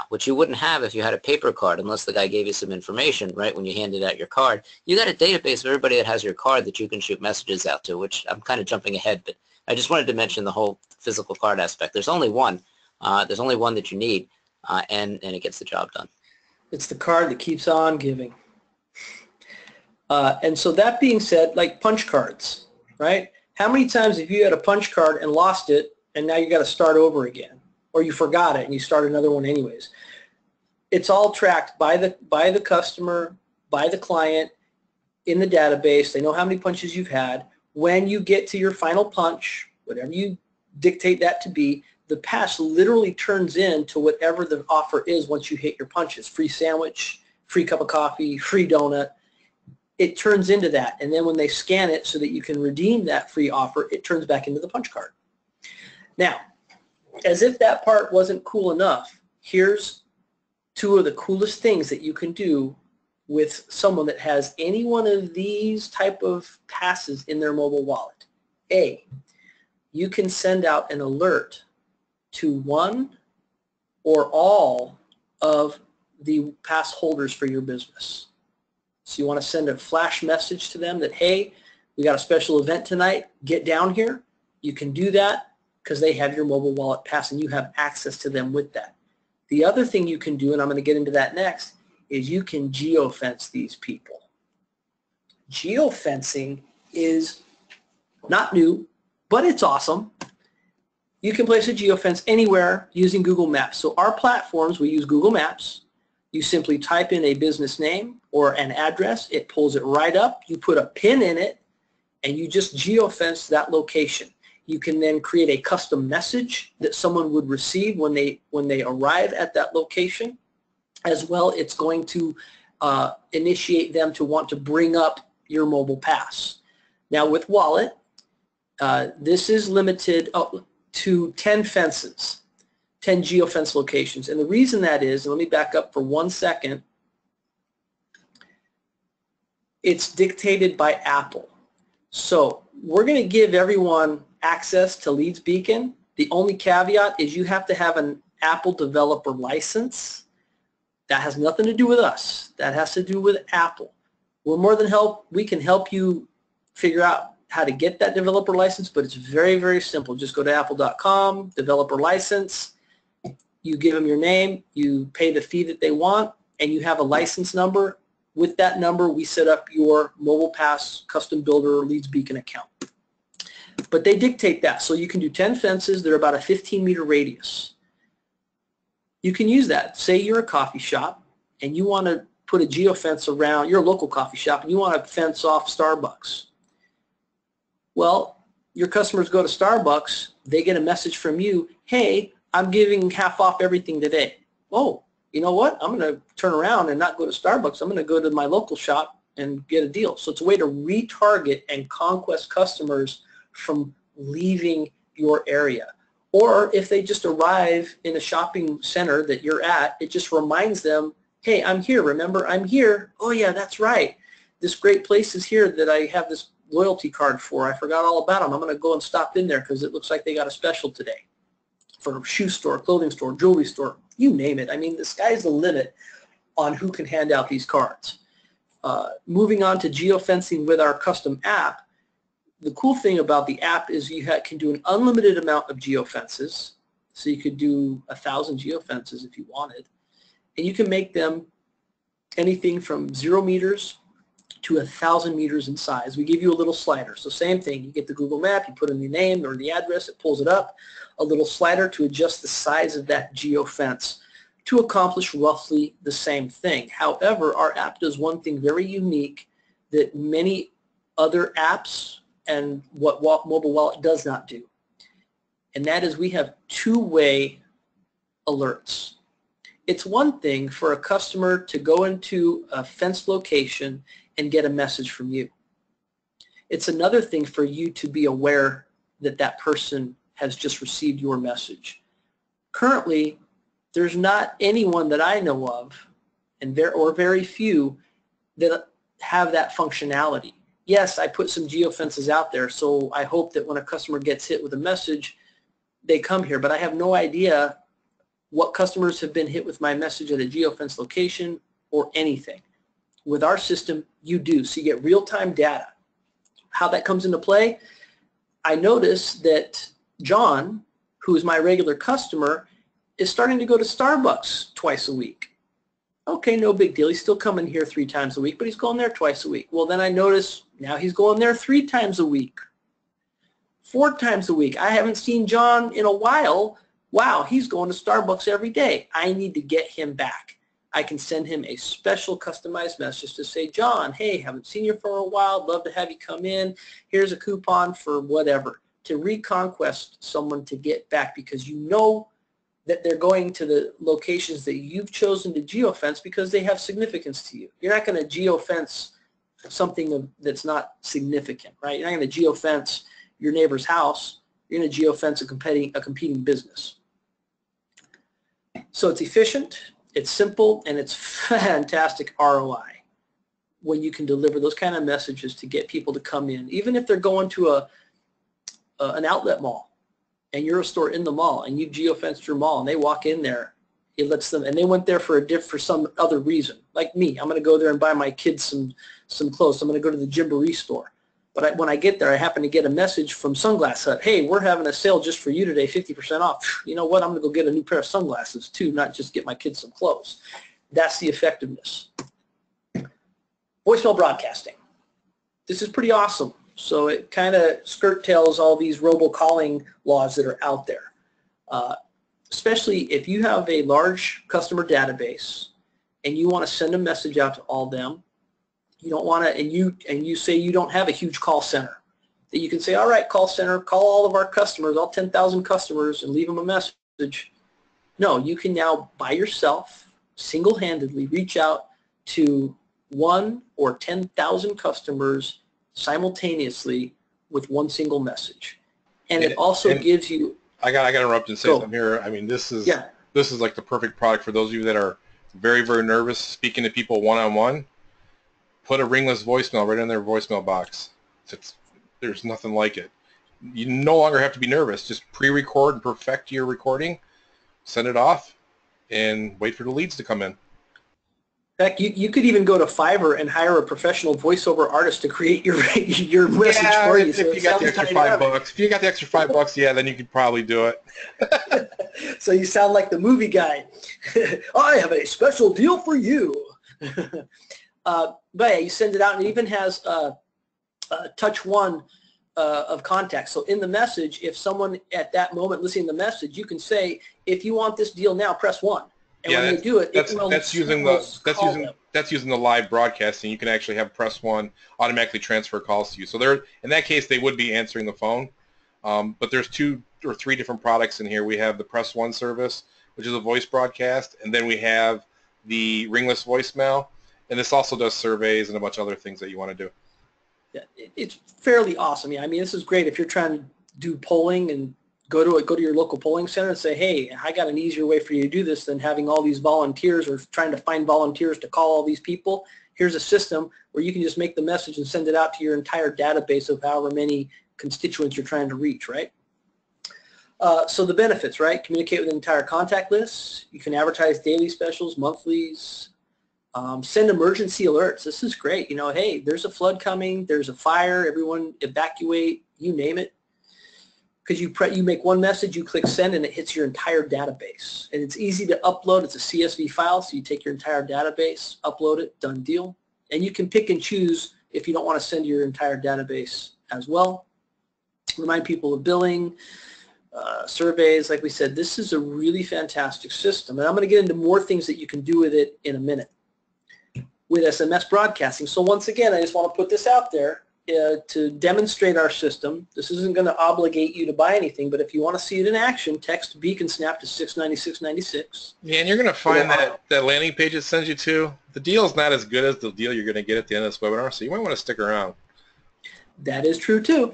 S3: Which you wouldn't have if you had a paper card, unless the guy gave you some information, right, when you handed out your card. You got a database of everybody that has your card that you can shoot messages out to, which I'm kind of jumping ahead, but I just wanted to mention the whole physical card aspect. There's only one. There's only one that you need, and it gets the job done.
S2: It's the card that keeps on giving. And so that being said, like punch cards, right? How many times have you had a punch card and lost it, and now you got to start over again, or you forgot it and you start another one anyways? It's all tracked by the customer, by the client, in the database. They know how many punches you've had. When you get to your final punch, whatever you dictate that to be, the pass literally turns into whatever the offer is once you hit your punches. Free sandwich, free cup of coffee, free donut. It turns into that, and then when they scan it so that you can redeem that free offer, it turns back into the punch card. Now, as if that part wasn't cool enough, here's two of the coolest things that you can do with someone that has any one of these type of passes in their mobile wallet. A, you can send out an alert to one or all of the pass holders for your business. So you want to send a flash message to them that, hey, we got a special event tonight, get down here. You can do that because they have your mobile wallet pass and you have access to them with that. The other thing you can do, and I'm going to get into that next, is you can geofence these people. Geofencing is not new, but it's awesome. You can place a geofence anywhere using Google Maps. So our platforms, we use Google Maps. You simply type in a business name or an address. It pulls it right up. You put a pin in it, and you just geofence that location. You can then create a custom message that someone would receive when they arrive at that location. As well, it's going to initiate them to want to bring up your mobile pass. Now with Wallet, this is limited to 10 fences. 10 geofence locations. And the reason that is, and let me back up for 1 second, it's dictated by Apple. So we're going to give everyone access to Leeds Beacon. The only caveat is you have to have an Apple developer license. That has nothing to do with us. That has to do with Apple. We're more than we can help you figure out how to get that developer license, but it's very, very simple. Just go to apple.com, developer license, you give them your name, you pay the fee that they want, and you have a license number. With that number, we set up your Mobile Pass custom builder leads beacon account. But they dictate that, so you can do 10 fences. They're about a 15-meter radius. You can use that. Say you're a coffee shop and you want to put a geofence around, you're a local coffee shop, and you want to fence off Starbucks. Well, your customers go to Starbucks, they get a message from you, hey, I'm giving half off everything today. Oh, you know what? I'm going to turn around and not go to Starbucks. I'm going to go to my local shop and get a deal. So it's a way to retarget and conquest customers from leaving your area. Or if they just arrive in a shopping center that you're at, it just reminds them, hey, I'm here. Remember, I'm here. Oh, yeah, that's right. This great place is here that I have this loyalty card for. I forgot all about them. I'm going to go and stop in there because it looks like they got a special today for a shoe store, clothing store, jewelry store, you name it. I mean, the sky's the limit on who can hand out these cards. Moving on to geofencing with our custom app, the cool thing about the app is you can do an unlimited amount of geofences. So you could do 1,000 geofences if you wanted. And you can make them anything from 0 meters to 1,000 meters in size. We give you a little slider. So same thing, you get the Google map, you put in the name or the address, it pulls it up, a little slider to adjust the size of that geofence to accomplish roughly the same thing. However, our app does one thing very unique that many other apps and what Mobile Wallet does not do. And that is we have two-way alerts. It's one thing for a customer to go into a fenced location and get a message from you. It's another thing for you to be aware that that person has just received your message. Currently, there's not anyone that I know of, or very few, that have that functionality. Yes, I put some geofences out there, so I hope that when a customer gets hit with a message, they come here, but I have no idea what customers have been hit with my message at a geofence location or anything. With our system, you do, so you get real-time data. How that comes into play, I notice that John, who is my regular customer, is starting to go to Starbucks twice a week. Okay, no big deal. He's still coming here 3 times a week, but he's going there twice a week. Well, then I notice now he's going there 3 times a week, 4 times a week. I haven't seen John in a while. Wow, he's going to Starbucks every day. I need to get him back. I can send him a special customized message to say, John, hey, haven't seen you for a while. Love to have you come in. Here's a coupon for whatever. To reconquest someone to get back because you know that they're going to the locations that you've chosen to geofence because they have significance to you. You're not going to geofence something that's not significant, right? You're not going to geofence your neighbor's house. You're going to geofence a competing business. So it's efficient, it's simple, and it's fantastic ROI when you can deliver those kind of messages to get people to come in, even if they're going to an outlet mall. And you're a store in the mall, and you geofenced your mall, and they walk in there, it lets them, and they went there for some other reason. Like me, I'm going to go there and buy my kids some clothes. I'm going to go to the Gymboree store. But when I get there, I happen to get a message from Sunglass Hut. Hey, we're having a sale just for you today, 50% off. You know what? I'm going to go get a new pair of sunglasses too, not just get my kids some clothes. That's the effectiveness. Voicemail broadcasting. This is pretty awesome. So it kind of skirt-tails all these robocalling laws that are out there. Especially if you have a large customer database and you want to send a message out to all them, you don't want to, and you say you don't have a huge call center, that you can say, all right, call center, call all of our customers, all 10,000 customers, and leave them a message. No, you can now by yourself, single-handedly reach out to 1 or 10,000 customers simultaneously with one single message. And it also gives you...
S1: I got to interrupt and say something here. I mean, this is like the perfect product for those of you that are very, very nervous speaking to people one-on-one. Put a ringless voicemail right in their voicemail box. There's nothing like it. You no longer have to be nervous. Just pre-record and perfect your recording, send it off, and wait for the leads to come in.
S2: Heck, you could even go to Fiverr and hire a professional voiceover artist to create your your message
S1: Yeah,
S2: for you.
S1: if
S2: So
S1: you got the extra $5, if you got the extra $5, yeah, then you could probably do it.
S2: So you sound like the movie guy. I have a special deal for you. But yeah, you send it out, and it even has touch one of contact. So in the message, if someone at that moment listening to the message, you can say, if you want this deal now, press 1. And
S1: Yeah,
S2: when they do it,
S1: that's using the live broadcasting. You can actually have press 1 automatically transfer calls to you. So they're, in that case, they would be answering the phone. But there's 2 or 3 different products in here. We have the press 1 service, which is a voice broadcast, and then we have the ringless voicemail, and this also does surveys and a bunch of other things that you want to do.
S2: Yeah, it's fairly awesome. Yeah, I mean, this is great if you're trying to do polling and go to your local polling center and say, hey, I got an easier way for you to do this than having all these volunteers or trying to find volunteers to call all these people. Here's a system where you can just make the message and send it out to your entire database of however many constituents you're trying to reach, right? So the benefits, right? Communicate with an entire contact list. You can advertise daily specials, monthlies. Send emergency alerts. This is great. You know, hey, there's a flood coming. There's a fire. Everyone evacuate. You name it. Because you make one message, you click send, and it hits your entire database. And it's easy to upload. It's a CSV file, so you take your entire database, upload it, done deal. And you can pick and choose if you don't want to send your entire database as well. Remind people of billing, surveys. Like we said, this is a really fantastic system. And I'm going to get into more things that you can do with it in a minute with SMS broadcasting. So once again, I just want to put this out there. To demonstrate our system. This isn't going to obligate you to buy anything, but if you want to see it in action, text Beacon Snap to 69696.
S1: Yeah, and you're going to find that landing page it sends you to, the deal is not as good as the deal you're going to get at the end of this webinar, so you might want to stick around.
S2: That is true too.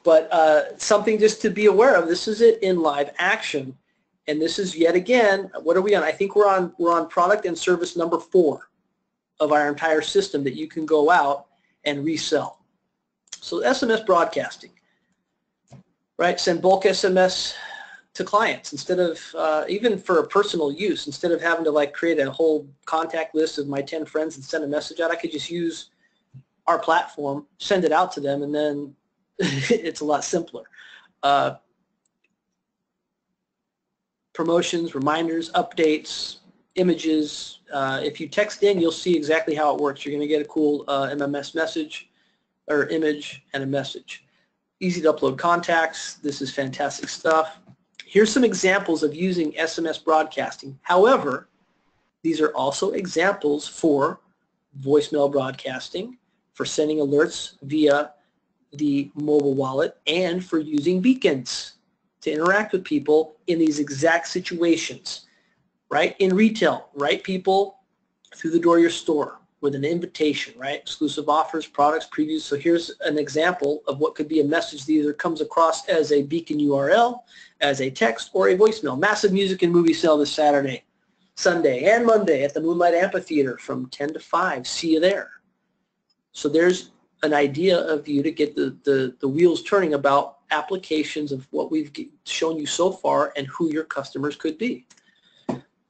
S2: But something just to be aware of, this is it in live action. And this is yet again, what are we on? I think we're on product and service number 4 of our entire system that you can go out and resell. So SMS broadcasting, right? Send bulk SMS to clients instead of, even for a personal use, instead of having to like create a whole contact list of my 10 friends and send a message out, I could just use our platform, send it out to them, and then it's a lot simpler. Promotions, reminders, updates, images. If you text in, you'll see exactly how it works. You're going to get a cool MMS message or image and a message. Easy to upload contacts. This is fantastic stuff. Here's some examples of using SMS broadcasting. However, these are also examples for voicemail broadcasting, for sending alerts via the mobile wallet, and for using beacons to interact with people in these exact situations. Right? In retail, write people through the door of your store with an invitation, right? Exclusive offers, products, previews. So here's an example of what could be a message that either comes across as a beacon URL, as a text, or a voicemail. Massive music and movie sale this Saturday, Sunday, and Monday at the Moonlight Amphitheater from 10 to 5. See you there. So there's an idea of you to get the wheels turning about applications of what we've shown you so far and who your customers could be.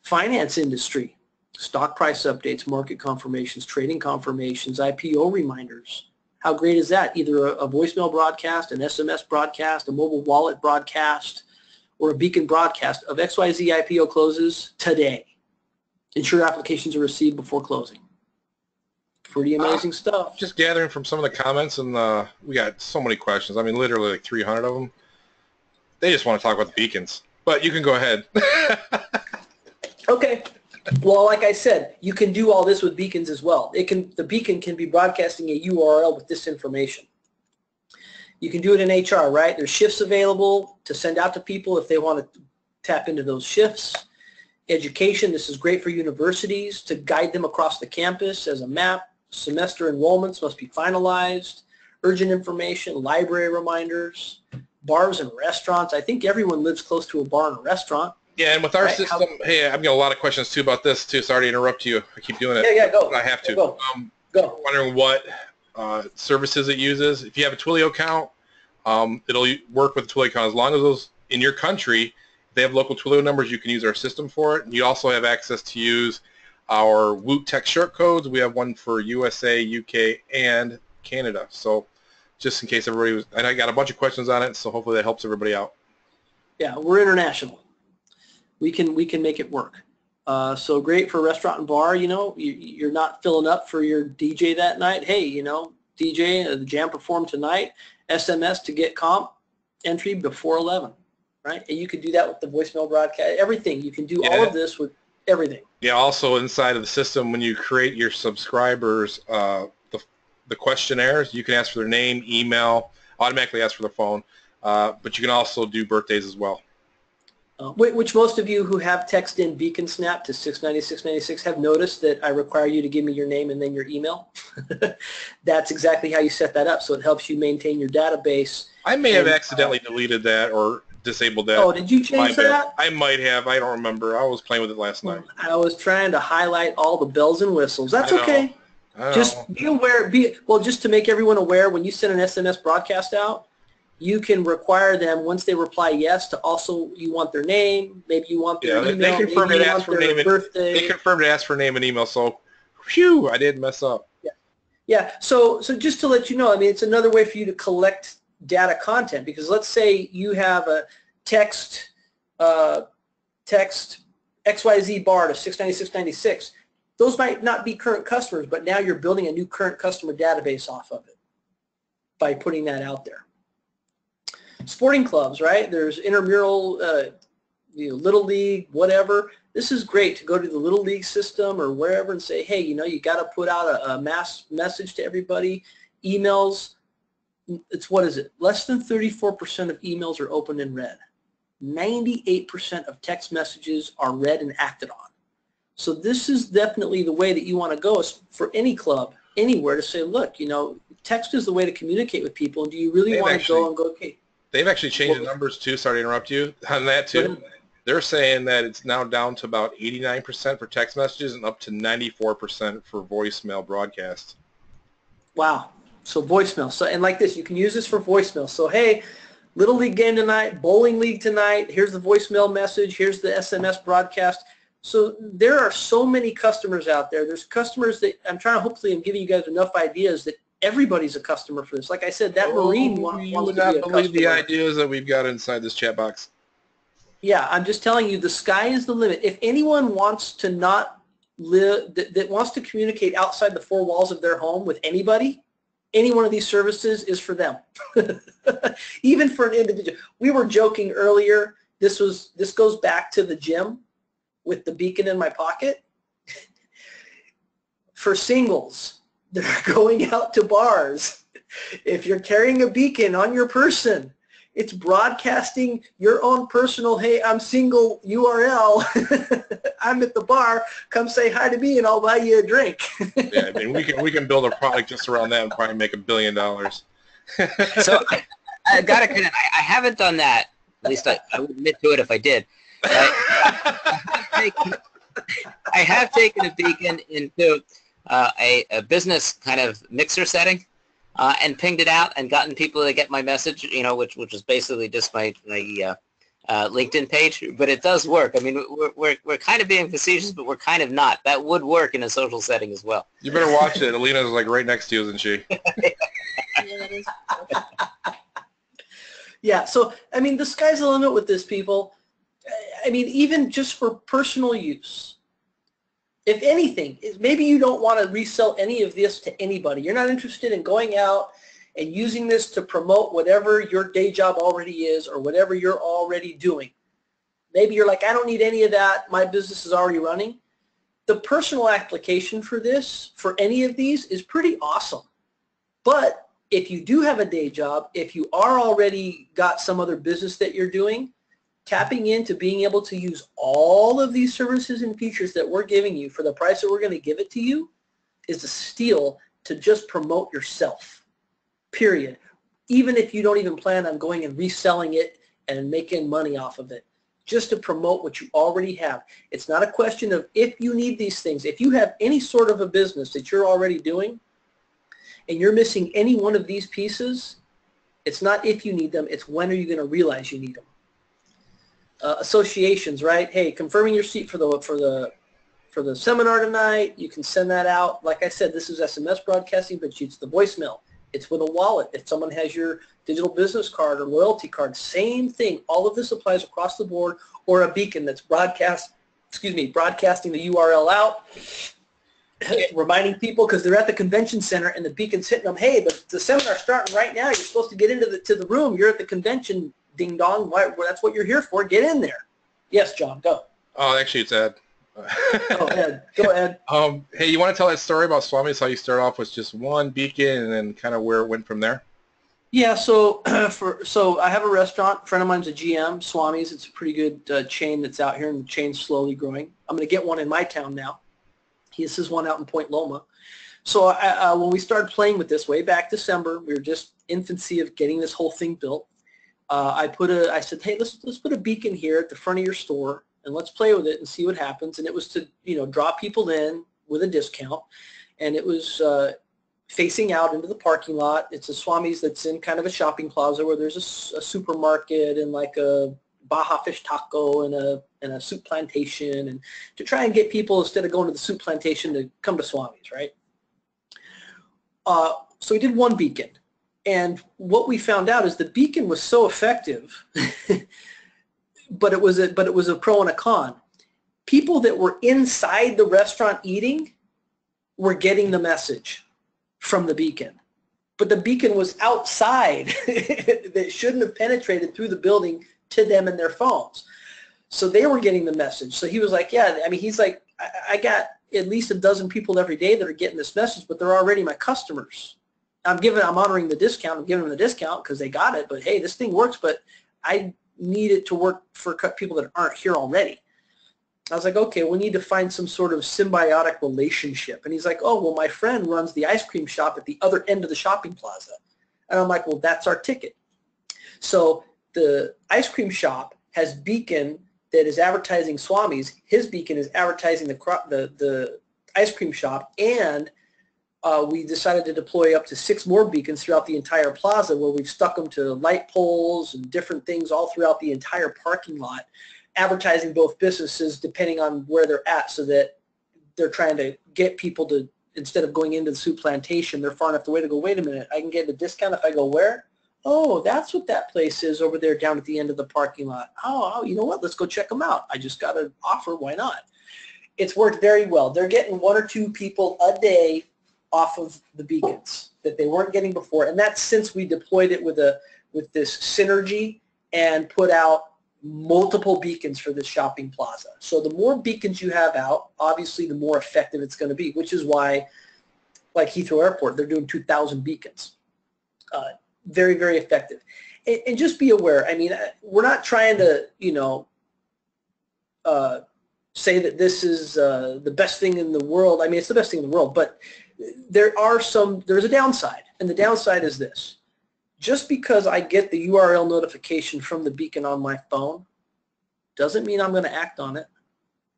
S2: Finance industry, stock price updates, market confirmations, trading confirmations, IPO reminders. How great is that? Either a voicemail broadcast, an SMS broadcast, a mobile wallet broadcast, or a beacon broadcast of XYZ IPO closes today. Ensure applications are received before closing. Pretty amazing stuff.
S1: Just gathering from some of the comments, and we got so many questions. I mean, literally like 300 of them. They just want to talk about the beacons. But you can go ahead.
S2: Okay. Well, like I said, you can do all this with beacons as well. The beacon can be broadcasting a URL with this information. You can do it in HR, right? There's shifts available to send out to people if they want to tap into those shifts. Education, this is great for universities to guide them across the campus as a map. Semester enrollments must be finalized. Urgent information, library reminders, bars and restaurants. I think everyone lives close to a bar and a restaurant.
S1: Yeah, and with our system, hey, I've got a lot of questions too about this too. Sorry to interrupt you. I keep doing it.
S2: Yeah, go.
S1: But I have to.
S2: Go.
S1: Wondering what services it uses. If you have a Twilio account, it'll work with the Twilio account as long as those in your country. If they have local Twilio numbers, you can use our system for it. And you also have access to use our Woot Tech short codes. We have one for USA, UK, and Canada. So just in case everybody was, and I got a bunch of questions on it, so hopefully that helps everybody out.
S2: Yeah, we're international. We can make it work. So great for restaurant and bar. You know, you're not filling up for your DJ that night. Hey, you know, DJ, the jam performed tonight. SMS to get comp entry before 11, right? And you can do that with the voicemail broadcast. Everything you can do all of this with everything.
S1: Yeah. Also inside of the system, when you create your subscribers, the questionnaires, you can ask for their name, email, automatically ask for their phone, but you can also do birthdays as well.
S2: Which most of you who have text in Beacon Snap to 69696 have noticed that I require you to give me your name and then your email. That's exactly how you set that up, so it helps you maintain your database.
S1: I may have accidentally deleted that or disabled that.
S2: Oh, did you change that?
S1: I might have. I don't remember. I was playing with it last night.
S2: I was trying to highlight all the bells and whistles. That's okay. Just be aware. Just to make everyone aware, when you send an SMS broadcast out, you can require them, once they reply yes, to also, you want their name, maybe you want their email,
S1: they confirmed
S2: maybe
S1: to ask for name
S2: birthday.
S1: They confirmed to ask for name and email, so phew, I didn't mess up.
S2: Yeah. So just to let you know, I mean, it's another way for you to collect data content, because let's say you have a text XYZ bar to 69696. Those might not be current customers, but now you're building a new current customer database off of it by putting that out there. Sporting clubs, right? There's intramural, little league, whatever. This is great to go to the little league system or wherever and say, hey, you know, you got to put out a mass message to everybody. Emails, it's, what is it? Less than 34% of emails are opened and read. 98% of text messages are read and acted on. So this is definitely the way that you want to go for any club, anywhere, to say, look, you know, text is the way to communicate with people. Do you really want to go and go, okay?
S1: They've actually changed the numbers too. Sorry to interrupt you on that too. They're saying that it's now down to about 89% for text messages and up to 94% for voicemail broadcasts.
S2: Wow. So voicemail. So, and like this, you can use this for voicemail. So, hey, Little League game tonight, bowling league tonight, here's the voicemail message, here's the SMS broadcast. So there are so many customers out there. There's customers that hopefully I'm giving you guys enough ideas that everybody's a customer for this. Like I said, that Marine wants to be a customer. You would not believe
S1: the ideas that we've got inside this chat box.
S2: Yeah, I'm just telling you, the sky is the limit. If anyone wants to not live, that wants to communicate outside the four walls of their home with anybody, any one of these services is for them. Even for an individual. We were joking earlier. This goes back to the gym with the beacon in my pocket. For singles that are going out to bars, if you're carrying a beacon on your person, it's broadcasting your own personal, hey, I'm single URL. I'm at the bar. Come say hi to me and I'll buy you a drink.
S1: Yeah, I mean, we can build a product just around that and probably make $1 billion.
S3: So I got to credit. I haven't done that. At least I would admit to it if I did. I have taken a beacon into a business kind of mixer setting and pinged it out and gotten people to get my message, you know, which is basically just my LinkedIn page. But it does work. I mean, we're kind of being facetious, but we're kind of not. That would work in a social setting as well.
S1: You better watch it. Alina's like right next to you, isn't she?
S4: Yeah, that is.
S2: Yeah, so, I mean, the sky's the limit with this, people. I mean, even just for personal use. If anything, maybe you don't want to resell any of this to anybody. You're not interested in going out and using this to promote whatever your day job already is or whatever you're already doing. Maybe you're like, I don't need any of that. My business is already running. The personal application for this, for any of these, is pretty awesome. But if you do have a day job, if you are already got some other business that you're doing, tapping into being able to use all of these services and features that we're giving you for the price that we're going to give it to you is a steal to just promote yourself, period. Even if you don't even plan on going and reselling it and making money off of it, just to promote what you already have. It's not a question of if you need these things. If you have any sort of a business that you're already doing and you're missing any one of these pieces, it's not if you need them, it's when are you going to realize you need them. Associations, right? Hey, confirming your seat for the for the seminar tonight. You can send that out. Like I said, this is SMS broadcasting, but it's the voicemail. It's with a wallet. If someone has your digital business card or loyalty card, same thing. All of this applies across the board, or a beacon that's broadcasting the URL out, reminding people because they're at the convention center and the beacon's hitting them, hey, the seminar's starting right now. You're supposed to get into the room. You're at the convention, ding dong. That's what you're here for. Get in there. Yes, John, go.
S1: Oh, actually, it's Ed.
S2: Go ahead. Go ahead.
S1: Hey, you want to tell that story about Swami's, how you started off with just one beacon and then kind of where it went from there?
S2: Yeah, so I have a restaurant. A friend of mine's a GM, Swami's. It's a pretty good chain that's out here, and the chain's slowly growing. I'm going to get one in my town now. He has his one out in Point Loma. So when we started playing with this way back December, we were just infancy of getting this whole thing built. I said, hey, let's put a beacon here at the front of your store, and let's play with it and see what happens. And it was to draw people in with a discount, and it was facing out into the parking lot. It's a Swami's that's in kind of a shopping plaza where there's a supermarket and like a Baja Fish Taco and a soup plantation, and to try and get people, instead of going to the soup plantation, to come to Swami's, right? So we did one beacon, and what we found out is the beacon was so effective, but it was a pro and a con. People that were inside the restaurant eating were getting the message from the beacon, but the beacon was outside that shouldn't have penetrated through the building to them and their phones. So they were getting the message. So he was like, yeah, I mean, he's like, I got at least a dozen people every day that are getting this message, but they're already my customers. I'm honoring the discount. I'm giving them the discount because they got it, but hey, this thing works, but I need it to work for people that aren't here already. I was like, okay, we need to find some sort of symbiotic relationship. And he's like, oh, well, my friend runs the ice cream shop at the other end of the shopping plaza. And I'm like, well, that's our ticket. So the ice cream shop has beacon that is advertising Swami's. His beacon is advertising the ice cream shop, and we decided to deploy up to 6 more beacons throughout the entire plaza, where we've stuck them to light poles and different things all throughout the entire parking lot, advertising both businesses depending on where they're at, so that they're trying to get people to, instead of going into the soup plantation, they're far enough away to go, wait a minute, I can get a discount if I go where? Oh, that's what that place is over there down at the end of the parking lot. Oh, you know what? Let's go check them out. I just got an offer. Why not? It's worked very well. They're getting 1 or 2 people a day off of the beacons that they weren't getting before, and that's since we deployed it with this synergy and put out multiple beacons for this shopping plaza. So the more beacons you have out, obviously the more effective it's going to be, which is why, like Heathrow Airport, they're doing 2,000 beacons. Very, very effective. And just be aware, I mean, we're not trying to, say that this is the best thing in the world. I mean, it's the best thing in the world, but there's a downside, and the downside is this. Just because I get the URL notification from the beacon on my phone doesn't mean I'm going to act on it.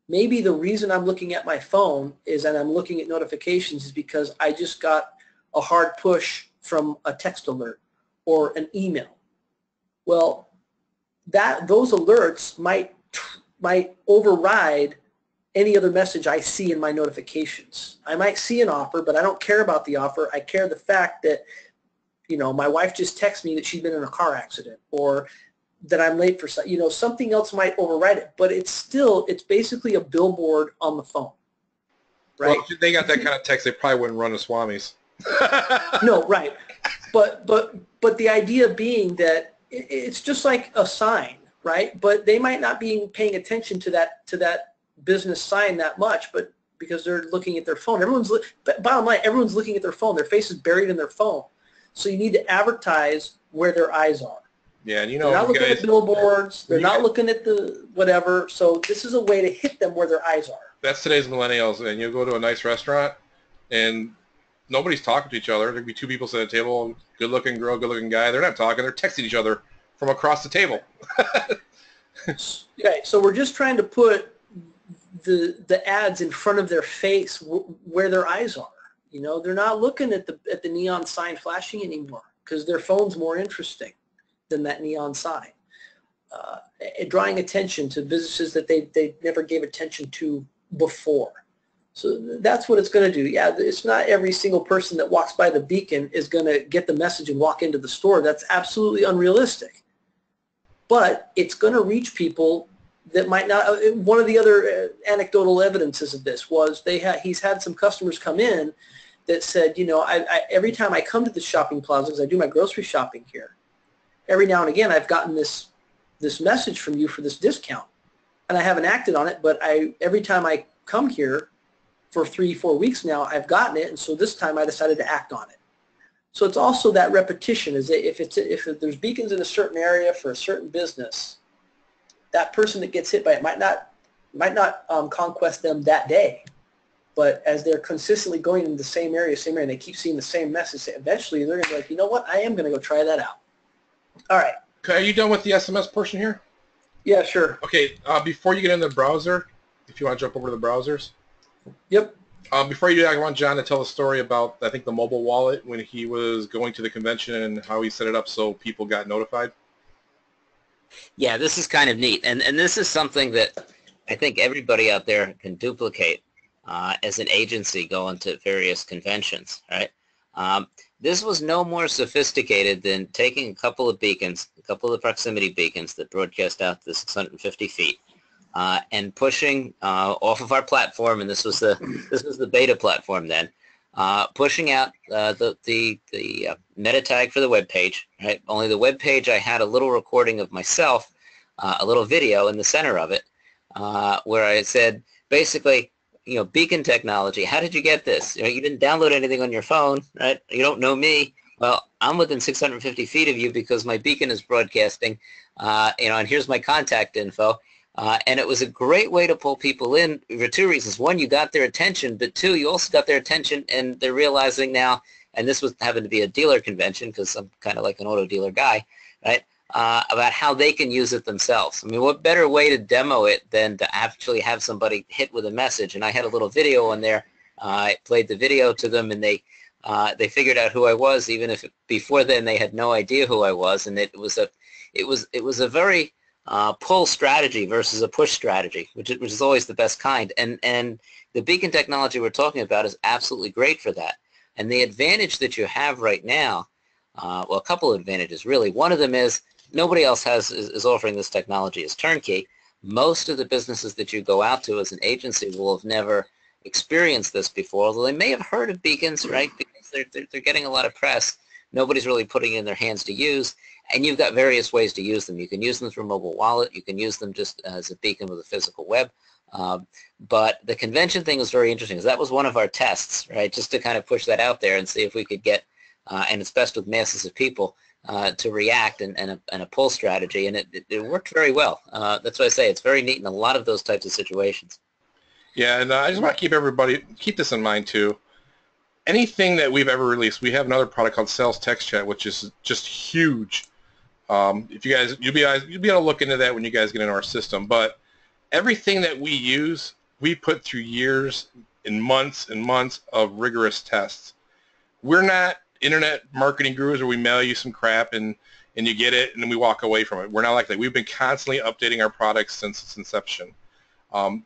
S2: Maybe the reason I'm looking at my phone and I'm looking at notifications is because I just got a hard push from a text alert or an email. Well, those alerts might override any other message I see in my notifications. I might see an offer, but I don't care about the offer. I care the fact that, my wife just texted me that she's been in a car accident, or that I'm late for something else might override it. But it's basically a billboard on the phone, right?
S1: Well, if they got that kind of text, they probably wouldn't run to Swami's.
S2: No, right. But the idea being that it's just like a sign, right? But they might not be paying attention to that business sign that much, but because they're looking at their phone. Bottom line, everyone's looking at their phone. Their face is buried in their phone. So you need to advertise where their eyes are.
S1: Yeah, and
S2: they're not looking at billboards. They're not looking at the whatever. So this is a way to hit them where their eyes are.
S1: That's today's millennials, and you go to a nice restaurant, and nobody's talking to each other. There'd be 2 people sitting at a table, good-looking girl, good-looking guy. They're not talking. They're texting each other from across the table.
S2: Okay, so we're just trying to put the ads in front of their face where their eyes are. They're not looking at the neon sign flashing anymore because their phone's more interesting than that neon sign. Drawing attention to businesses that they never gave attention to before. So that's what it's going to do. Yeah, it's not every single person that walks by the beacon is going to get the message and walk into the store. That's absolutely unrealistic. But it's going to reach people that might not. One of the other anecdotal evidences of this was he's had some customers come in that said, you know, every time I come to the shopping plaza, because I do my grocery shopping here, every now and again I've gotten this message from you for this discount, and I haven't acted on it, but every time I come here for 3-4 weeks now, I've gotten it, and so this time I decided to act on it. So it's also that repetition. Is that if there's beacons in a certain area for a certain business, that person that gets hit by it might not conquest them that day, but as they're consistently going in the same area, and they keep seeing the same message, eventually they're going to be like, you know what, I am going to go try that out. All right.
S1: Okay, are you done with the SMS portion here?
S2: Yeah, sure.
S1: Okay, before you get in the browser, if you want to jump over to the browsers.
S2: Yep.
S1: Before you do that, I want John to tell a story about, I think, the mobile wallet when he was going to the convention and how he set it up so people got notified.
S3: Yeah, this is kind of neat. And this is something that I think everybody out there can duplicate as an agency going to various conventions, right? This was no more sophisticated than taking a couple of beacons, a couple of proximity beacons that broadcast out to 650 feet, and pushing off of our platform, and this was the beta platform then, pushing out the meta tag for the web page. Right? Only the web page, I had a little recording of myself, a little video in the center of it, where I said basically, you know, beacon technology. How did you get this? You know, you didn't download anything on your phone, right? You don't know me. Well, I'm within 650 feet of you because my beacon is broadcasting, you know, and here's my contact info. And it was a great way to pull people in for two reasons. One, you got their attention, but two, you also got their attention and they're realizing now, and this was happened to be a dealer convention because I'm kind of like an auto dealer guy, right? About how they can use it themselves. I mean, what better way to demo it than to actually have somebody hit with a message? And I had a little video on there. I played the video to them, and they figured out who I was, even if before then they had no idea who I was. And it was a very pull strategy versus a push strategy, which is always the best kind. And the beacon technology we're talking about is absolutely great for that. And the advantage that you have right now, well, a couple of advantages really. One of them is nobody else is offering this technology as turnkey. Most of the businesses that you go out to as an agency will have never experienced this before, although they may have heard of beacons, right? Because they're getting a lot of press. Nobody's really putting it in their hands to use, and you've got various ways to use them. You can use them through mobile wallet. You can use them just as a beacon with a physical web. But the convention thing was very interesting because that was one of our tests, right? Just to kind of push that out there and see if we could get, and it's best with masses of people, to react and a pull strategy, and it worked very well. That's why I say it's very neat in a lot of those types of situations.
S1: Yeah, and I just want to keep this in mind too. Anything that we've ever released, we have another product called Sales Text Chat, which is just huge. If you guys, you'll be able to look into that when you guys get into our system. But everything that we use, we put through years and months of rigorous tests. We're not internet marketing gurus where we mail you some crap and you get it and then we walk away from it. We're not like that. We've been constantly updating our products since its inception.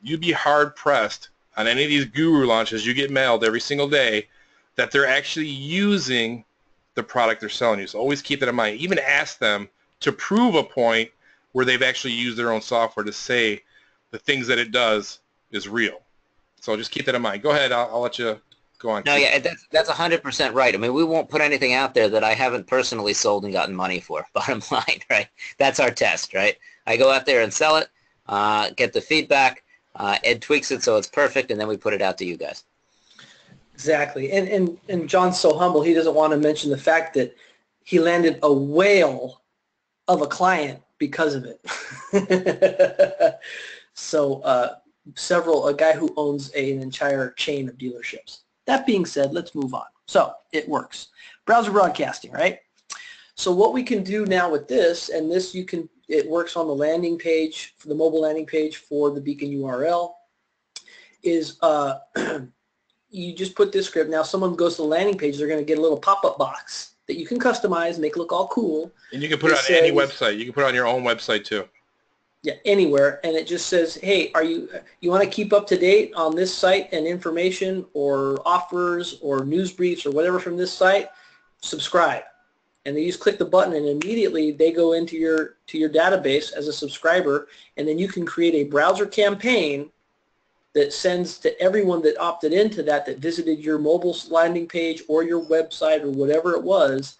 S1: You'd be hard pressed on any of these guru launches you get mailed every single day that they're actually using the product they're selling you. So always keep that in mind. Even ask them to prove a point where they've actually used their own software to say the things that it does is real. So just keep that in mind. Go ahead. I'll let you go on.
S3: No, yeah, that's 100% right. I mean, we won't put anything out there that I haven't personally sold and gotten money for. Bottom line, right? That's our test, right? I go out there and sell it, get the feedback. Ed tweaks it so it's perfect, and then we put it out to you guys.
S2: Exactly. And John's so humble, he doesn't want to mention the fact that he landed a whale of a client because of it. So a guy who owns an entire chain of dealerships. That being said, let's move on. So it works. Browser broadcasting, right? So what we can do now with this, and this it works on the landing page, for the mobile landing page for the beacon URL, is you just put this script. Now someone goes to the landing page, they're going to get a little pop-up box that you can customize, make look all cool.
S1: And you can put it on any website. You can put it on your own website too.
S2: Yeah, anywhere, and it just says, hey, you want to keep up to date on this site and information or offers or news briefs or whatever from this site? Subscribe. And then you just click the button and immediately they go into your database as a subscriber, and then you can create a browser campaign that sends to everyone that opted into that visited your mobile landing page or your website or whatever it was,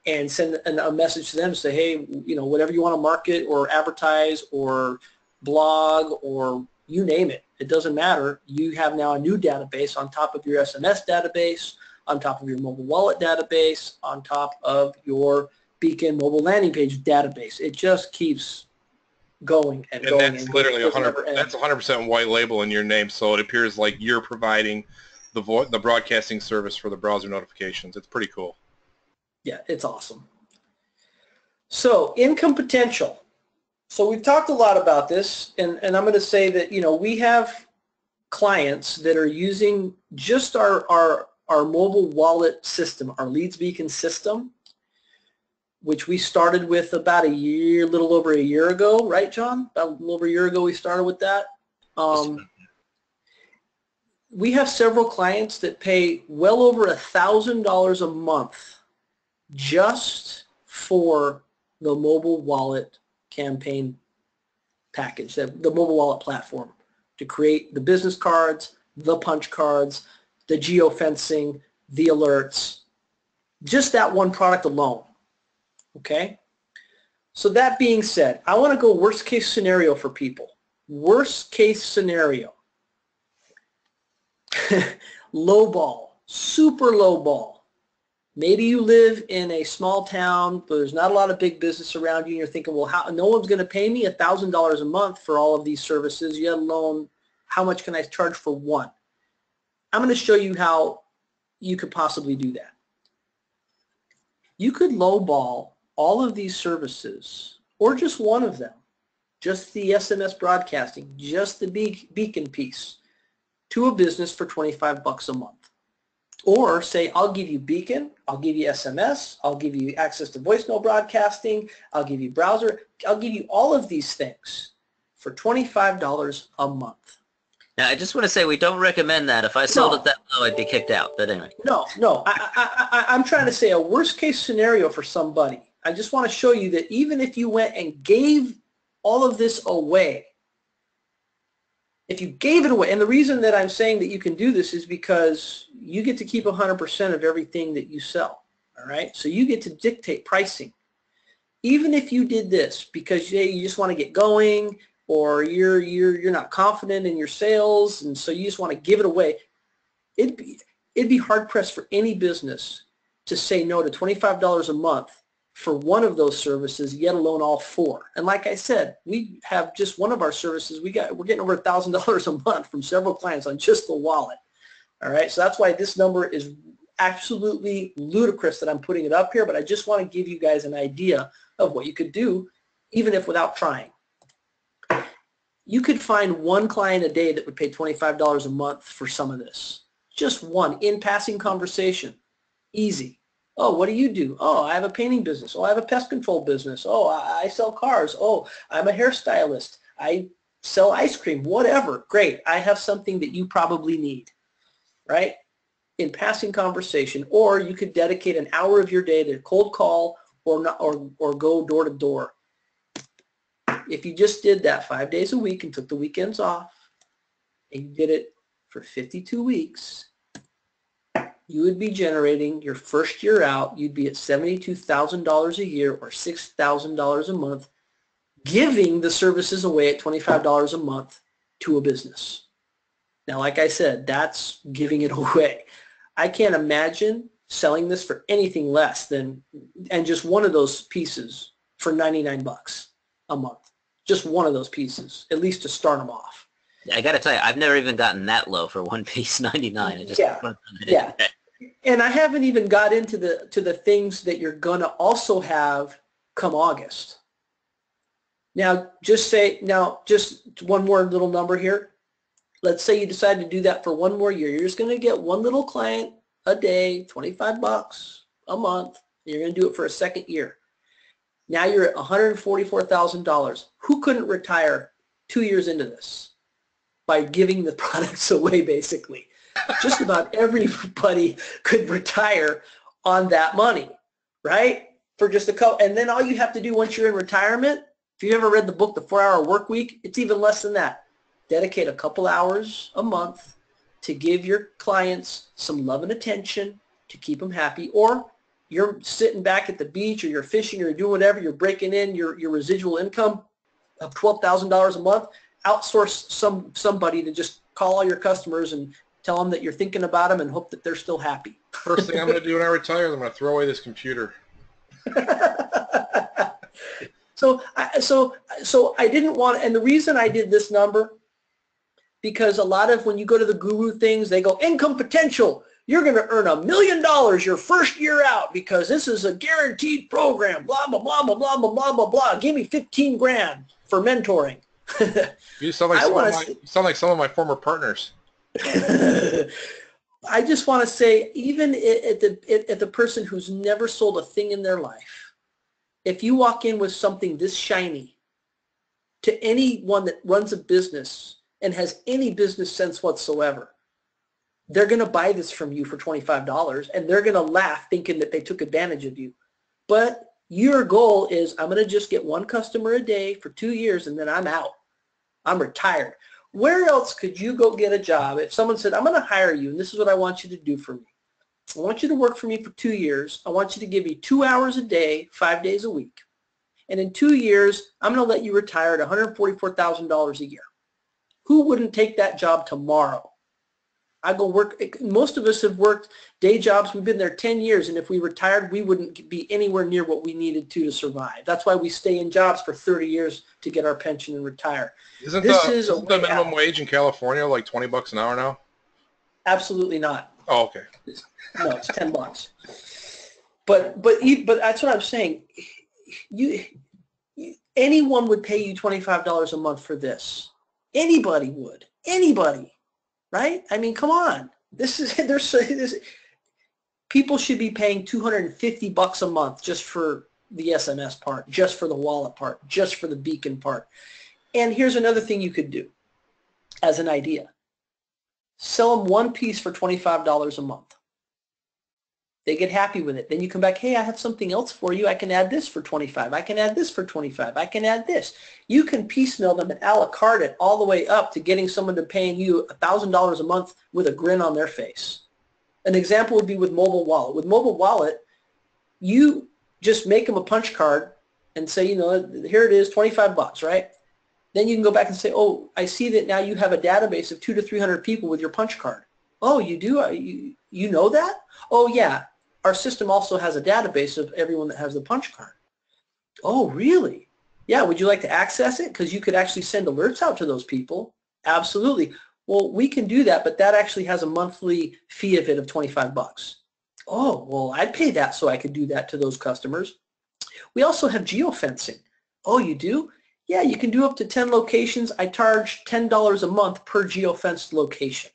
S2: and send a message to them to say, hey, whatever you want to market or advertise or blog or you name it, it doesn't matter. You have now a new database on top of your SMS database, on top of your mobile wallet database, on top of your Beacon mobile landing page database. It just keeps going and going.
S1: That's
S2: and
S1: literally
S2: it doesn't ever
S1: 100%.
S2: end.
S1: That's 100% white label in your name, so it appears like you're providing the broadcasting service for the browser notifications. It's pretty cool.
S2: Yeah, it's awesome. So income potential. So we've talked a lot about this, and I'm going to say that we have clients that are using just our mobile wallet system, our Leads Beacon system, which we started with about a little over a year ago, right, John? About a little over a year ago we started with that. We have several clients that pay well over $1,000 a month just for the mobile wallet campaign package, the mobile wallet platform, to create the business cards, the punch cards, the geofencing, the alerts, just that one product alone. Okay? So that being said, I want to go worst case scenario for people. Worst case scenario. Low ball, super low ball. Maybe you live in a small town, but there's not a lot of big business around you, and you're thinking, well, no one's going to pay me $1,000 a month for all of these services, yet alone how much can I charge for one? I'm going to show you how you could possibly do that. You could lowball all of these services, or just one of them, just the SMS broadcasting, just the Beacon piece, to a business for $25 a month. Or say, I'll give you Beacon, I'll give you SMS, I'll give you access to voicemail broadcasting, I'll give you browser, I'll give you all of these things for $25 a month.
S3: Now, I just want to say we don't recommend that. If I sold it that low, I'd be kicked out. But anyway.
S2: No. I'm trying to say a worst case scenario for somebody. I just want to show you that even if you went and gave all of this away, if you gave it away, and the reason that I'm saying that you can do this is because you get to keep 100% of everything that you sell, all right? So you get to dictate pricing. Even if you did this because you just want to get going, or you're not confident in your sales, and so you just want to give it away, it'd be hard-pressed for any business to say no to $25 a month for one of those services, yet alone all four. And like I said, we have just one of our services. We're getting over $1,000 a month from several clients on just the wallet. All right, so that's why this number is absolutely ludicrous that I'm putting it up here, but I just want to give you guys an idea of what you could do, even if without trying. You could find one client a day that would pay $25 a month for some of this. Just one, in passing conversation. Easy. Oh, what do you do? Oh, I have a painting business. Oh, I have a pest control business. Oh, I sell cars. Oh, I'm a hairstylist. I sell ice cream. Whatever. Great. I have something that you probably need, right? In passing conversation. Or you could dedicate an hour of your day to cold call or go door to door. If you just did that 5 days a week and took the weekends off, and you did it for 52 weeks, you would be generating your first year out, you'd be at $72,000 a year or $6,000 a month, giving the services away at $25 a month to a business. Now, like I said, that's giving it away. I can't imagine selling this for anything less than, and just one of those pieces for $99 a month. Just one of those pieces, at least to start them off.
S3: I got to tell you, I've never even gotten that low for one piece, 99. It just
S2: yeah. And I haven't even got into the things that you're going to also have come August. Now, just one more little number here. Let's say you decide to do that for one more year. You're just going to get one little client a day, $25 a month. You're going to do it for a second year. Now you're at $144,000. Who couldn't retire 2 years into this by giving the products away, basically? Just about everybody could retire on that money, right? For just a couple. And then all you have to do once you're in retirement, if you've ever read the book, The 4-Hour Work Week, it's even less than that. Dedicate a couple hours a month to give your clients some love and attention to keep them happy. Or you're sitting back at the beach, or you're fishing, or you're doing whatever, you're breaking in your residual income of $12,000 a month, outsource somebody to just call all your customers and tell them that you're thinking about them and hope that they're still happy.
S1: First thing I'm going to do when I retire is I'm going to throw away this computer.
S2: So I didn't want, and the reason I did this number, because a lot of when you go to the guru things, they go income potential. You're going to earn $1 million your first year out because this is a guaranteed program. Blah blah blah blah blah blah blah blah blah. Give me 15 grand for mentoring.
S1: You sound like some of my former partners.
S2: I just want to say, even at the person who's never sold a thing in their life, if you walk in with something this shiny to anyone that runs a business and has any business sense whatsoever, they're going to buy this from you for $25, and they're going to laugh thinking that they took advantage of you. But your goal is, I'm going to just get one customer a day for 2 years, and then I'm out. I'm retired. Where else could you go get a job if someone said, I'm going to hire you, and this is what I want you to do for me. I want you to work for me for 2 years. I want you to give me 2 hours a day, 5 days a week. And in 2 years, I'm going to let you retire at $144,000 a year. Who wouldn't take that job tomorrow? I go work. Most of us have worked day jobs. We've been there 10 years, and if we retired, we wouldn't be anywhere near what we needed to survive. That's why we stay in jobs for 30 years to get our pension and retire.
S1: Isn't the minimum wage in California like $20 an hour now?
S2: Absolutely not.
S1: Oh, okay.
S2: No, it's $10. But that's what I'm saying. Anyone would pay you $25 a month for this. Anybody would. Anybody. Right? I mean, come on. People should be paying $250 a month just for the SMS part, just for the wallet part, just for the beacon part. And here's another thing you could do as an idea. Sell them one piece for $25 a month. They get happy with it. Then you come back, hey, I have something else for you. I can add this for 25. I can add this for 25. I can add this. You can piecemeal them and a la carte it all the way up to getting someone to paying you $1,000 a month with a grin on their face. An example would be with Mobile Wallet. With Mobile Wallet, you just make them a punch card and say, here it is, $25, right? Then you can go back and say, oh, I see that now you have a database of 200 to 300 people with your punch card. Oh, you do? You know that? Oh, yeah. Our system also has a database of everyone that has the punch card. Oh, really? Yeah, would you like to access it? Because you could actually send alerts out to those people. Absolutely. Well, we can do that, but that actually has a monthly fee of it of $25. Oh, well, I'd pay that so I could do that to those customers. We also have geofencing. Oh, you do? Yeah, you can do up to 10 locations. I charge $10 a month per geofenced location.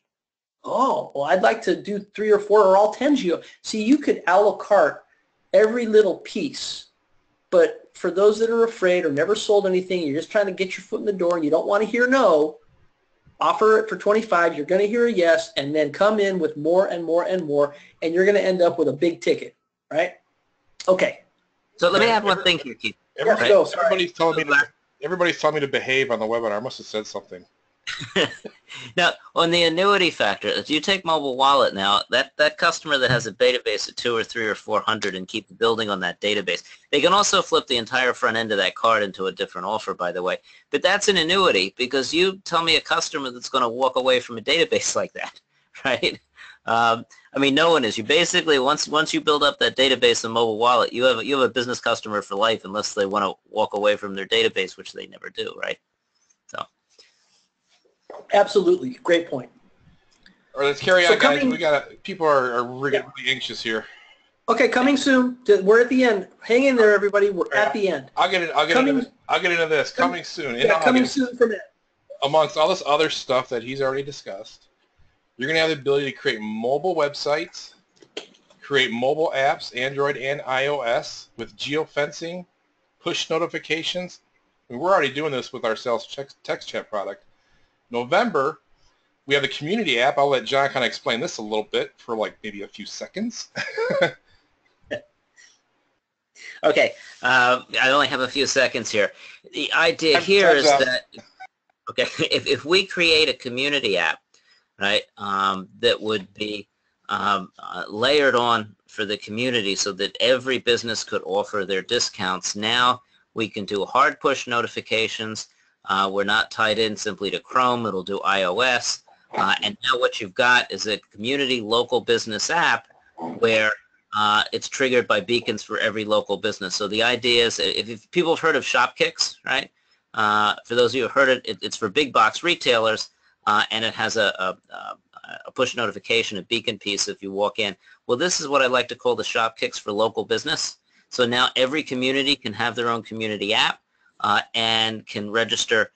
S2: Oh, well, I'd like to do 3 or 4 or all 10 geo. See, you could a la carte every little piece. But for those that are afraid or never sold anything, you're just trying to get your foot in the door and you don't want to hear no, offer it for 25. You're going to hear a yes, and then come in with more and more and more, and you're going to end up with a big ticket, right? Okay.
S3: So let me add one thing here, Keith.
S1: Everybody's telling me to behave on the webinar. I must have said something.
S3: Now, on the annuity factor, if you take Mobile Wallet now, that customer that has a database of 200 or 300 or 400 and keep building on that database, they can also flip the entire front end of that card into a different offer, by the way. But that's an annuity, because you tell me a customer that's going to walk away from a database like that, right? I mean, no one is. You basically, once you build up that database in Mobile Wallet, you have a business customer for life, unless they want to walk away from their database, which they never do, right? So.
S2: Absolutely. Great point.
S1: All right, let's carry on, guys. People are really anxious here.
S2: Okay, coming soon. We're at the end. Hang in there, everybody. We're at the end.
S1: I'll get into this. Coming soon.
S2: Yeah, coming soon from it.
S1: Amongst all this other stuff that he's already discussed, you're going to have the ability to create mobile websites, create mobile apps, Android and iOS, with geofencing, push notifications. I mean, we're already doing this with our sales text chat product. November, we have the community app. I'll let John kind of explain this a little bit for like maybe a few seconds.
S3: Okay, I only have a few seconds here. The idea here is that, okay, if we create a community app, right, that would be layered on for the community so that every business could offer their discounts, now we can do hard push notifications. We're not tied in simply to Chrome. It'll do iOS. And now what you've got is a community local business app where it's triggered by beacons for every local business. So the idea is, if people have heard of Shopkicks, right? For those of you who have heard it, it's for big box retailers, and it has a push notification, a beacon piece if you walk in. Well, this is what I like to call the Shopkicks for local business. So now every community can have their own community app and can register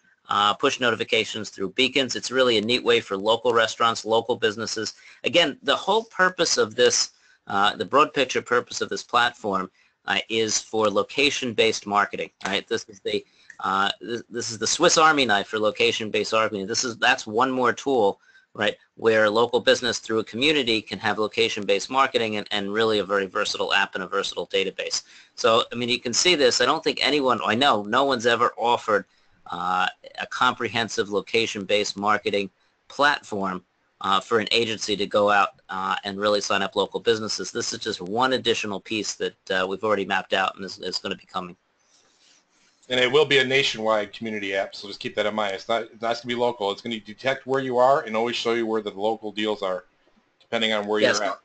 S3: push notifications through beacons. It's really a neat way for local restaurants, local businesses. Again, the whole purpose of this, the broad picture purpose of this platform is for location-based marketing. Right? This is the Swiss Army knife for location-based marketing. That's one more tool, right, where a local business through a community can have location-based marketing and really a very versatile app and a versatile database. So, I mean, you can see this. I don't think anyone, I know, no one's ever offered a comprehensive location-based marketing platform for an agency to go out and really sign up local businesses. This is just one additional piece that we've already mapped out and is going to be coming.
S1: And it will be a nationwide community app, so just keep that in mind. It's not going to be local. It's going to detect where you are and always show you where the local deals are, depending on where you're at.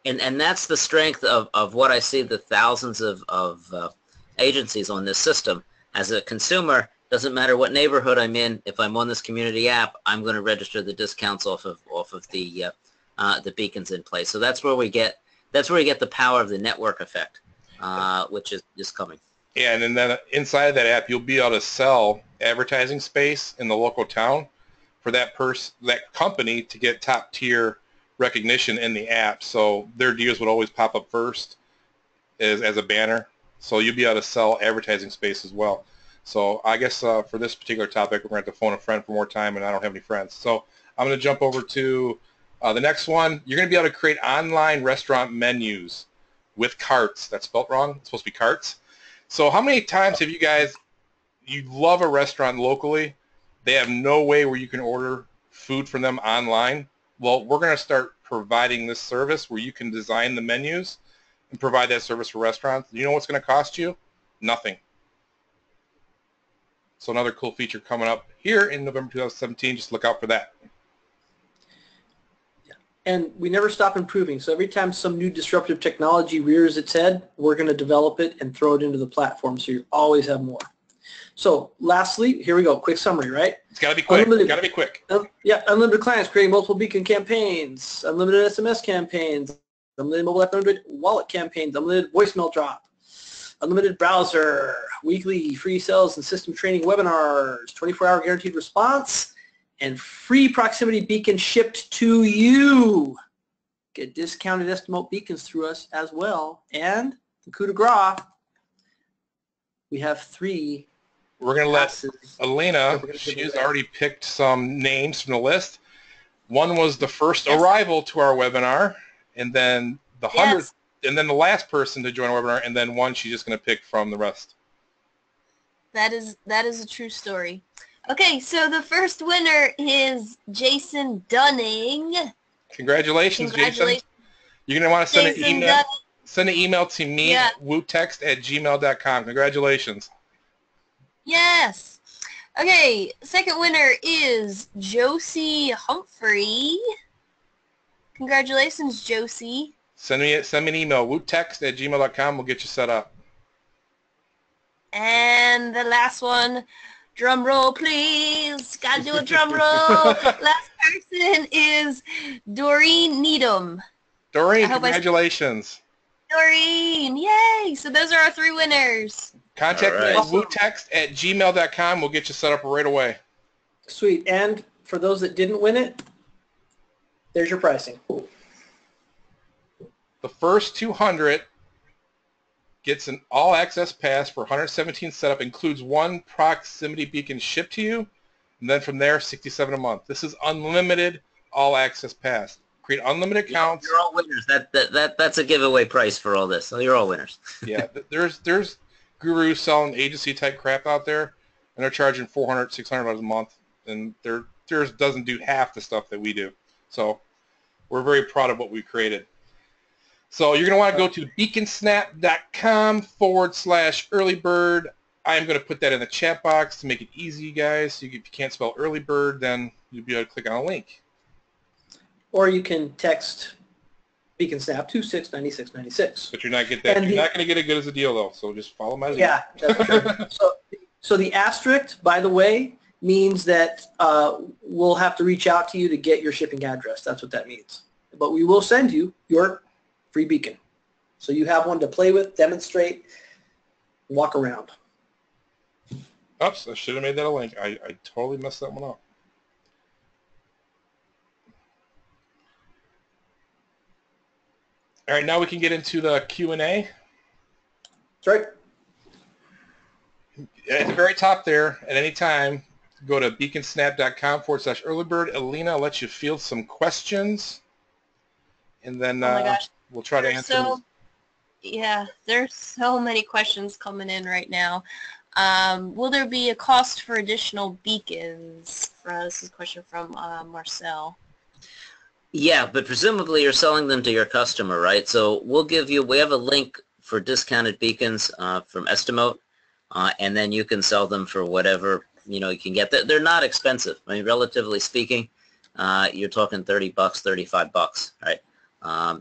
S3: And that's the strength of what I see the thousands of agencies on this system. As a consumer, doesn't matter what neighborhood I'm in, if I'm on this community app, I'm going to register the discounts off of the beacons in place. So that's where we get the power of the network effect, which is coming.
S1: Yeah, and then inside of that app, you'll be able to sell advertising space in the local town for that company to get top tier recognition in the app. So their deals would always pop up first as a banner. So you'll be able to sell advertising space as well. So I guess for this particular topic, we're going to have to phone a friend for more time, and I don't have any friends. So I'm going to jump over to the next one. You're going to be able to create online restaurant menus with carts. That's spelled wrong. It's supposed to be carts. So how many times have you love a restaurant locally, they have no way where you can order food from them online? Well, we're going to start providing this service where you can design the menus and provide that service for restaurants. You know what's going to cost you? Nothing. So another cool feature coming up here in November 2017. Just look out for that.
S2: And we never stop improving. So every time some new disruptive technology rears its head, we're going to develop it and throw it into the platform, so you always have more. So lastly, here we go. Quick summary, right?
S1: It's got to be quick. It's got to be quick.
S2: Yeah, unlimited clients creating multiple beacon campaigns, unlimited SMS campaigns, unlimited mobile app, unlimited wallet campaigns, unlimited voicemail drop, unlimited browser, weekly free sales and system training webinars, 24-hour guaranteed response, and free proximity beacon shipped to you. Get discounted Estimote beacons through us as well. And the coup de grace, we have 3.
S1: We're going to let Elena, she's already picked some names from the list. One was the first arrival to our webinar, and then the 100th, and then the last person to join our webinar, and then one she's just going to pick from the rest.
S4: That is a true story. Okay, so the first winner is Jason Dunning.
S1: Congratulations, Jason. You're going to want to send an email to me at wootext@gmail.com. Congratulations.
S4: Yes. Okay, second winner is Josie Humphrey. Congratulations, Josie.
S1: Send me an email, wootext@gmail.com. We'll get you set up.
S4: And the last one, drum roll, please. Gotta do a drum roll. Last person is Doreen Needham.
S1: Doreen, congratulations.
S4: Doreen, yay. So those are our 3 winners.
S1: Contact me at wootext@gmail.com. We'll get you set up right away.
S2: Sweet. And for those that didn't win it, there's your pricing.
S1: The first 200 gets an all-access pass for 117 setup, includes one proximity beacon shipped to you, and then from there, 67 a month. This is unlimited all-access pass. Create unlimited accounts.
S3: You're all winners. That's a giveaway price for all this. So you're all winners.
S1: Yeah, there's gurus selling agency-type crap out there, and they're charging $400, $600 a month, and theirs doesn't do half the stuff that we do. So we're very proud of what we created. So you're going to want to go to beaconsnap.com/earlybird. I'm going to put that in the chat box to make it easy, you guys. So if you can't spell early bird, then you'll be able to click on a link.
S2: Or you can text Beacon Snap to 69696.
S1: But you're not get that.
S2: And
S1: You're not going to get as good as a deal though. So just follow my lead.
S2: Yeah, that's true. So the asterisk, by the way, means that we'll have to reach out to you to get your shipping address. That's what that means. But we will send you your free beacon. So you have one to play with, demonstrate, walk around.
S1: Oops, I should have made that a link. I totally messed that one up. All right, now we can get into the Q&A.
S2: That's right.
S1: At the very top there, at any time, go to beaconsnap.com/earlybird. Alina will let you field some questions, and then
S4: Oh my gosh.
S1: we'll try to answer them.
S4: Yeah, there's so many questions coming in right now. Will there be a cost for additional beacons? This is a question from Marcel.
S3: Yeah, but presumably you're selling them to your customer, right? So we have a link for discounted beacons from Estimote, and then you can sell them for whatever, you can get. They're not expensive. I mean, relatively speaking, you're talking $30, $35, right?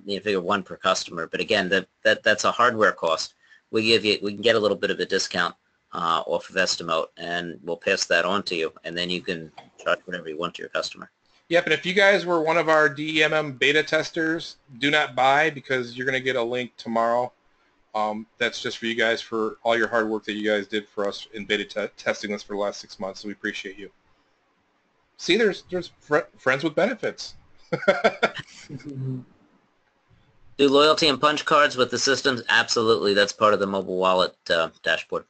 S3: You figure one per customer, but again, that's a hardware cost. We can get a little bit of a discount off of Estimote, and we'll pass that on to you, and then you can charge whatever you want to your customer.
S1: Yep, and if you guys were one of our DEMM beta testers, do not buy because you're going to get a link tomorrow. That's just for you guys for all your hard work that you guys did for us in beta testing this for the last 6 months, so we appreciate you. See, there's friends with benefits.
S3: Do loyalty and punch cards with the systems? Absolutely. That's part of the mobile wallet dashboard.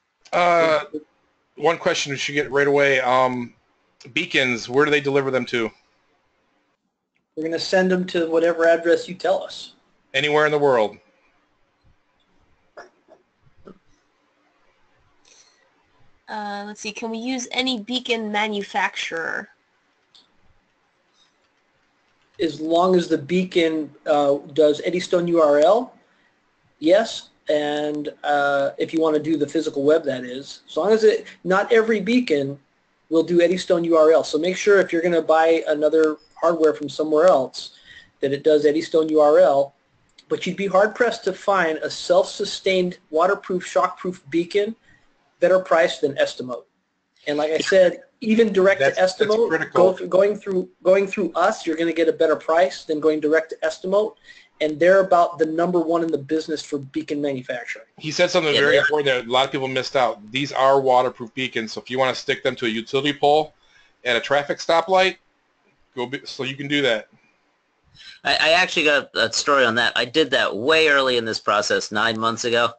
S1: One question we should get right away. Beacons, where do they deliver them to?
S2: We're going to send them to whatever address you tell us.
S1: Anywhere in the world.
S4: Let's see. Can we use any beacon manufacturer?
S2: As long as the beacon does Eddystone URL, yes. And if you want to do the physical web, that is. As long as not every beacon will do Eddystone URL. So make sure if you're going to buy another hardware from somewhere else that it does Eddystone URL. But you'd be hard-pressed to find a self-sustained, waterproof, shockproof beacon better priced than Estimote. And like I said, even direct to Estimote, going through us, you're going to get a better price than going direct to Estimote. And they're about the #1 in the business for beacon manufacturing.
S1: He said something very important that a lot of people missed out. These are waterproof beacons, so if you want to stick them to a utility pole at a traffic stoplight, so you can do that.
S3: I actually got a story on that. I did that way early in this process, 9 months ago.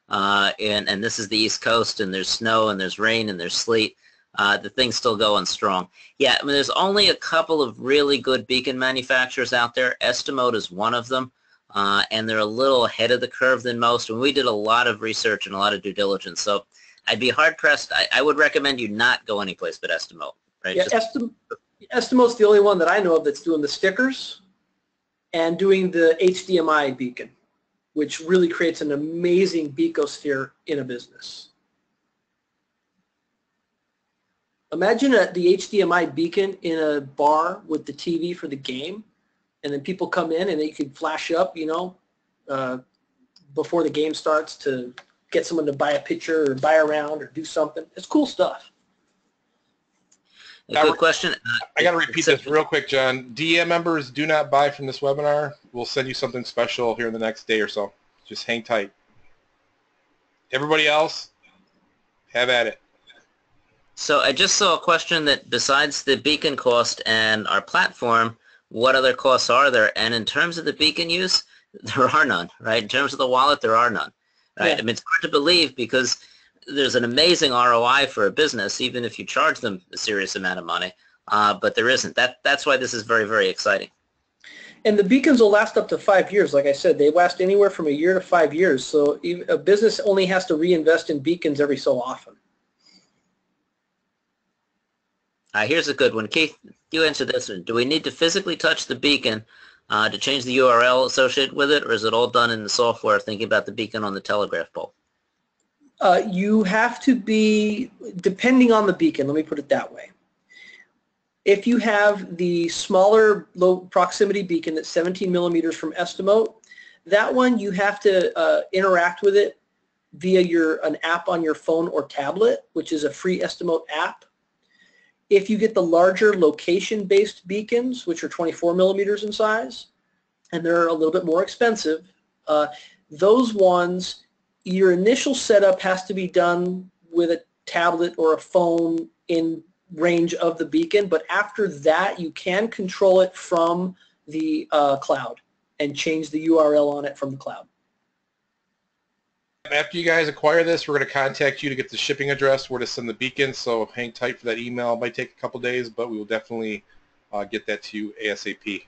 S3: And this is the East Coast, and there's snow, and there's rain, and there's sleet. The thing's still going strong. Yeah, I mean, there's only a couple of really good beacon manufacturers out there. Estimote is one of them, and they're a little ahead of the curve than most. And we did a lot of research and a lot of due diligence. So I'd be hard-pressed. I would recommend you not go anyplace but Estimote. Right?
S2: Yeah, Estimote's the only one that I know of that's doing the stickers and doing the HDMI beacon, which really creates an amazing beacosphere in a business. Imagine the HDMI beacon in a bar with the TV for the game, and then people come in and they could flash up, before the game starts to get someone to buy a picture or buy a round or do something. It's cool stuff.
S3: A good question.
S1: I got to repeat this real quick, John. DM members, do not buy from this webinar. We'll send you something special here in the next day or so. Just hang tight. Everybody else, have at it.
S3: So I just saw a question that besides the beacon cost and our platform, what other costs are there? And in terms of the beacon use, there are none, right? In terms of the wallet, there are none. Right?
S2: Yeah.
S3: I mean, it's hard to believe because there's an amazing ROI for a business, even if you charge them a serious amount of money. But there isn't. That's why this is very, very exciting.
S2: And the beacons will last up to 5 years. Like I said, they last anywhere from a year to 5 years. So a business only has to reinvest in beacons every so often.
S3: Here's a good one. Keith, you answer this one. Do we need to physically touch the beacon to change the URL associated with it, or is it all done in the software thinking about the beacon on the telegraph pole?
S2: You have to be, depending on the beacon, let me put it that way. If you have the smaller low proximity beacon that's 17 millimeters from Estimote, that one you have to interact with it via an app on your phone or tablet, which is a free Estimote app. If you get the larger location-based beacons, which are 24 millimeters in size, and they're a little bit more expensive, those ones, your initial setup has to be done with a tablet or a phone in range of the beacon, but after that you can control it from the cloud and change the URL on it from the cloud.
S1: After you guys acquire this, we're going to contact you to get the shipping address where to send the beacon, so hang tight for that email. It might take a couple days, but we will definitely get that to you ASAP.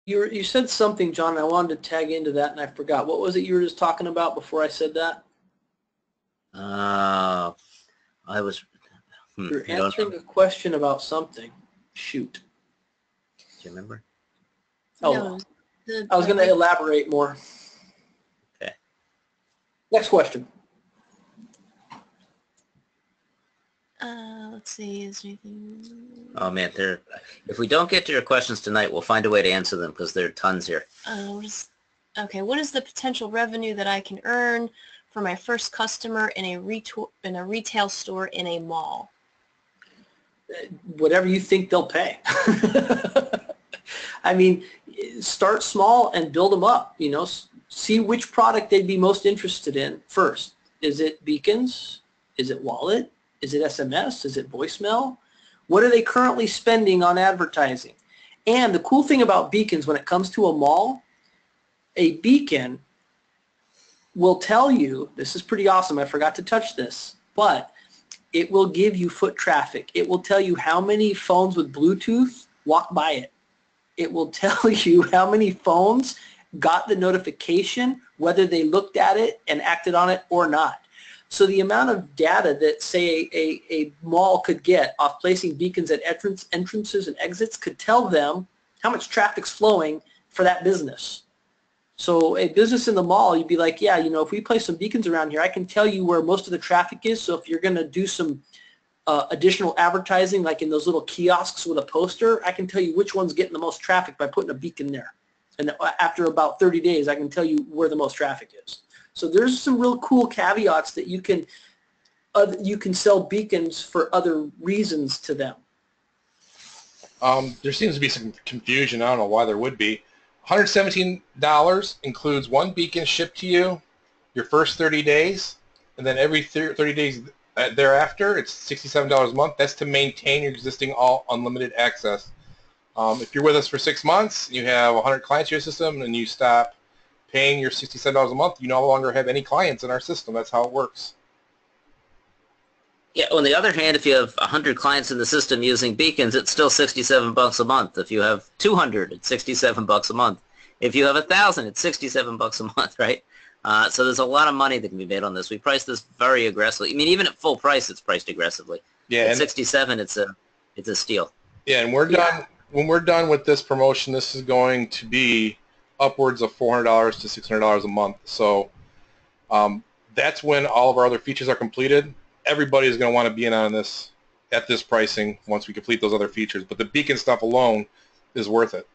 S2: You said something, John, and I wanted to tag into that, and I forgot. What was it you were just talking about before I said that?
S3: I was...
S2: You're answering a question about something. Shoot.
S3: Do you remember?
S2: Oh,
S4: No,
S2: I was going to elaborate more.
S3: Okay.
S2: Next question.
S4: Let's see, is there anything...
S3: Oh, man, if we don't get to your questions tonight, we'll find a way to answer them because there are tons here.
S4: Okay, what is the potential revenue that I can earn for my first customer in a retail store in a mall?
S2: Whatever you think they'll pay. I mean, start small and build them up. You know, see which product they'd be most interested in first. Is it beacons? Is it wallet? Is it SMS? Is it voicemail? What are they currently spending on advertising? And the cool thing about beacons when it comes to a mall, a beacon will tell you, this is pretty awesome, I forgot to touch this, but it will give you foot traffic. It will tell you how many phones with Bluetooth walk by it. It will tell you how many phones got the notification, whether they looked at it and acted on it or not. So the amount of data that, say, a mall could get off placing beacons at entrances and exits could tell them how much traffic's flowing for that business. So a business in the mall, you'd be like, yeah, you know, if we place some beacons around here, I can tell you where most of the traffic is. So if you're going to do some additional advertising, like in those little kiosks with a poster, I can tell you which one's getting the most traffic by putting a beacon there. And after about 30 days, I can tell you where the most traffic is. So there's some real cool caveats that you can sell beacons for other reasons to them.
S1: There seems to be some confusion. I don't know why there would be. $117 includes one beacon shipped to you your first 30 days, and then every 30 days thereafter, it's $67 a month. That's to maintain your existing all unlimited access. If you're with us for 6 months, you have 100 clients in your system, and you stop paying your $67 a month, you no longer have any clients in our system. That's how it works.
S3: Yeah, on the other hand, if you have 100 clients in the system using beacons, it's still $67 a month. If you have 200, it's $67 a month. If you have 1,000, it's $67 a month, right? So there's a lot of money that can be made on this. We price this very aggressively. I mean, even at full price, it's priced aggressively.
S1: Yeah,
S3: at 67, it's a steal.
S1: Yeah, and we're done. When we're done with this promotion, this is going to be upwards of $400 to $600 a month. So that's when all of our other features are completed. Everybody is going to want to be in on this at this pricing once we complete those other features. But the beacon stuff alone is worth it.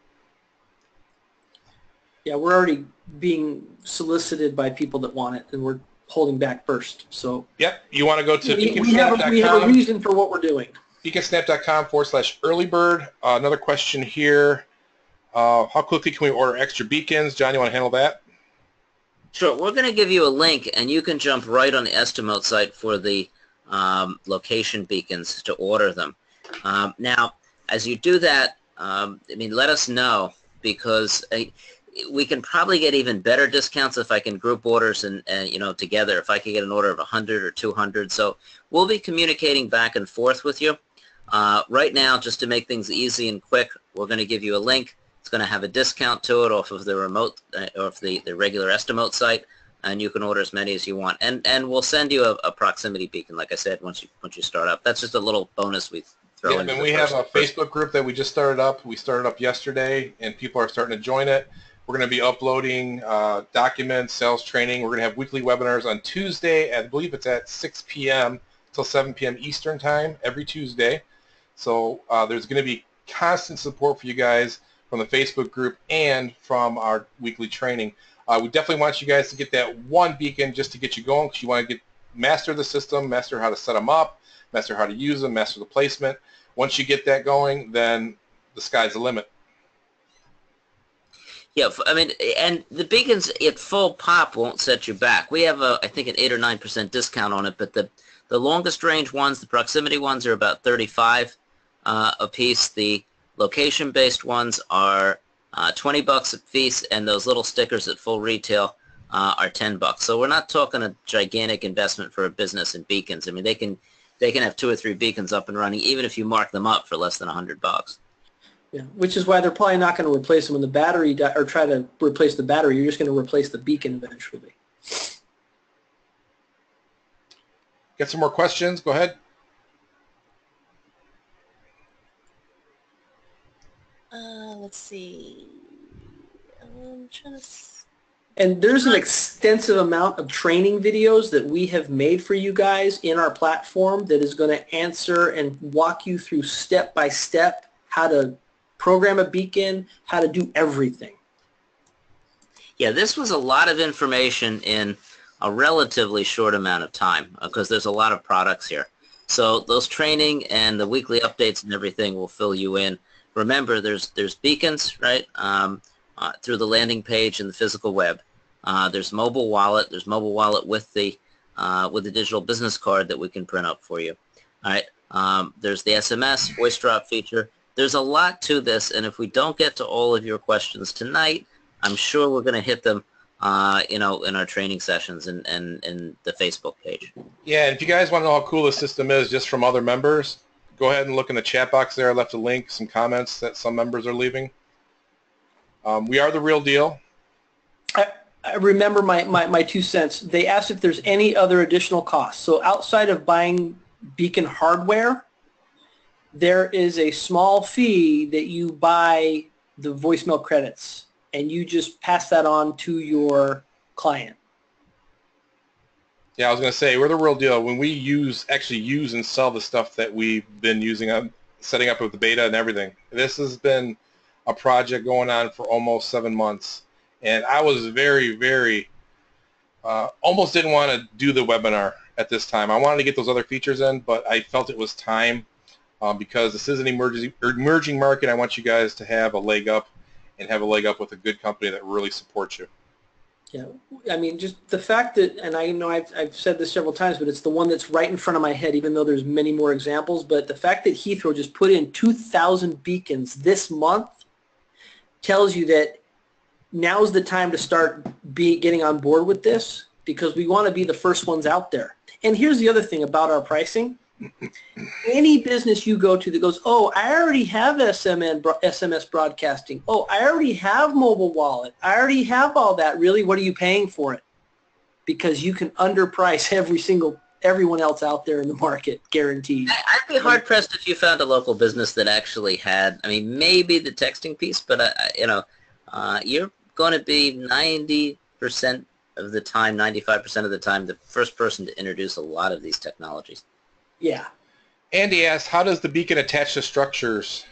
S2: Yeah, we're already being solicited by people that want it, and we're holding back first. So
S1: yep, you want to go to
S2: we have a reason for what we're doing.
S1: beaconsnap.com/earlybird. Another question here. How quickly can we order extra beacons? John, you want to handle that?
S3: Sure. We're going to give you a link, and you can jump right on the Estimote site for the location beacons to order them. Now, as you do that, I mean, let us know, because we can probably get even better discounts if I can group orders and together, if I can get an order of 100 or 200. So we'll be communicating back and forth with you. Right now, just to make things easy and quick, we're going to give you a link. It's going to have a discount to it off of the remote or of the regular Estimote site, and you can order as many as you want. And we'll send you a proximity beacon, like I said, once you start up. That's just a little bonus we throw in.
S1: And we have a Facebook group that we just started up. We started up yesterday, and people are starting to join it. We're going to be uploading documents, sales training. We're going to have weekly webinars on Tuesday. I believe it's at 6 p.m. till 7 p.m. Eastern Time every Tuesday. So there's going to be constant support for you guys from the Facebook group and from our weekly training. We definitely want you guys to get that one beacon just to get you going, because you want to master the system, master how to set them up, master how to use them, master the placement. Once you get that going, then the sky's the limit.
S3: Yeah, I mean, and the beacons at full pop won't set you back. We have, I think, an 8 or 9% discount on it, but the longest range ones, the proximity ones, are about $35 a piece. The location-based ones are $20 a piece, and those little stickers at full retail are $10. So we're not talking a gigantic investment for a business in beacons. I mean, they can have 2 or 3 beacons up and running, even if you mark them up for less than $100.
S2: Yeah, which is why they're probably not going to replace them when the battery or try to replace the battery. You're just going to replace the beacon eventually.
S1: Got some more questions? Go ahead.
S4: Let's see. I'm trying to...
S2: And there's an extensive amount of training videos that we have made for you guys in our platform that is going to answer and walk you through step by step how to program a beacon, how to do everything.
S3: Yeah, this was a lot of information in a relatively short amount of time because there's a lot of products here. So those training and the weekly updates and everything will fill you in. Remember, there's beacons, right, through the landing page and the physical web. There's mobile wallet. There's mobile wallet with the digital business card that we can print up for you. All right. There's the SMS voice drop feature. There's a lot to this, and if we don't get to all of your questions tonight, I'm sure we're going to hit them, in our training sessions and the Facebook page.
S1: Yeah, and if you guys want to know how cool the system is just from other members, go ahead and look in the chat box there. I left a link, some comments that some members are leaving. We are the real deal.
S2: I remember my 2 cents. They asked if there's any other additional costs. So outside of buying beacon hardware, there is a small fee that you buy the voicemail credits, and you just pass that on to your client.
S1: Yeah, I was going to say, we're the real deal. When we actually use and sell the stuff that we've been using on setting up with the beta and everything, this has been a project going on for almost 7 months. And I was very, very, almost didn't want to do the webinar at this time. I wanted to get those other features in, but I felt it was time because this is an emerging market. I want you guys to have a leg up and have a leg up with a good company that really supports you.
S2: Yeah, I mean, just the fact that, and I know I've said this several times, but it's the one that's right in front of my head, even though there's many more examples, but the fact that Heathrow just put in 2,000 beacons this month tells you that now's the time to start getting on board with this, because we want to be the first ones out there. And here's the other thing about our pricing. Any business you go to that goes, oh, I already have SMS broadcasting. Oh, I already have mobile wallet. I already have all that. Really, what are you paying for it? Because you can underprice everyone else out there in the market, guaranteed.
S3: I'd be hard-pressed if you found a local business that actually had, I mean, maybe the texting piece, but, you're going to be 90% of the time, 95% of the time, the first person to introduce a lot of these technologies.
S2: Yeah.
S1: Andy asked, how does the beacon attach to structures?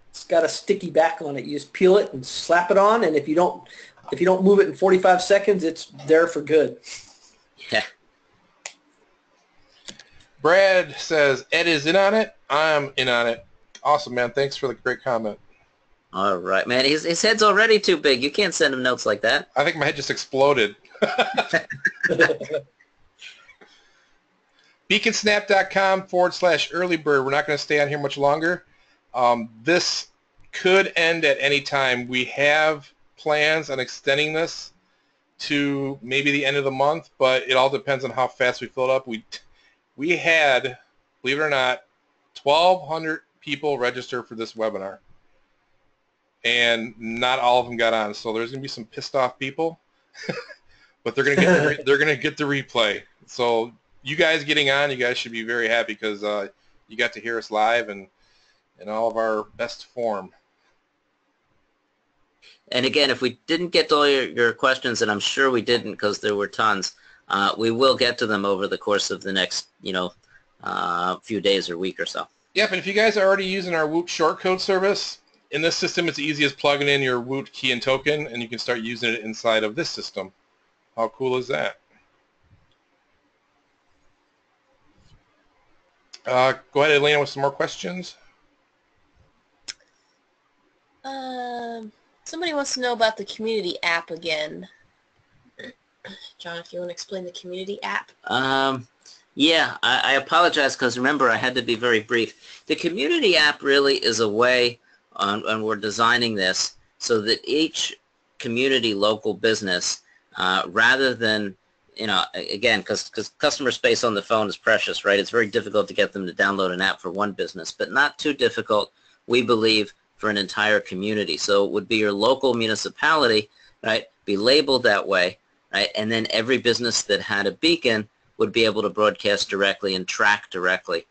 S2: It's got a sticky back on it. You just peel it and slap it on, and if you don't move it in 45 seconds, it's there for good.
S3: Yeah.
S1: Brad says, Ed is in on it. I'm in on it. Awesome, man. Thanks for the great comment.
S3: All right, man. His head's already too big. You can't send him notes like that.
S1: I think my head just exploded. beaconsnap.com/earlybird. We're not going to stay on here much longer. This could end at any time. We have plans on extending this to maybe the end of the month, but it all depends on how fast we fill it up. We had, believe it or not, 1,200 people register for this webinar, and not all of them got on. So there's going to be some pissed off people, but they're going to get they're going to get the replay. So you guys getting on, you guys should be very happy because you got to hear us live and in all of our best form.
S3: And again, if we didn't get to all your questions, and I'm sure we didn't because there were tons, we will get to them over the course of the next, few days or week or so.
S1: Yep, and if you guys are already using our Woot shortcode service, in this system it's easy as plugging in your Woot key and token, and you can start using it inside of this system. How cool is that? Go ahead, Elena, with some more questions.
S4: Somebody wants to know about the community app again. John, if you want to explain the community app.
S3: Yeah, I apologize because remember I had to be very brief. The community app really is a way, and we're designing this so that each community local business, rather than, again, because customer space on the phone is precious, right? It's very difficult to get them to download an app for one business, but not too difficult, we believe, for an entire community. So it would be your local municipality, right, be labeled that way, right, and then every business that had a beacon would be able to broadcast directly and track directly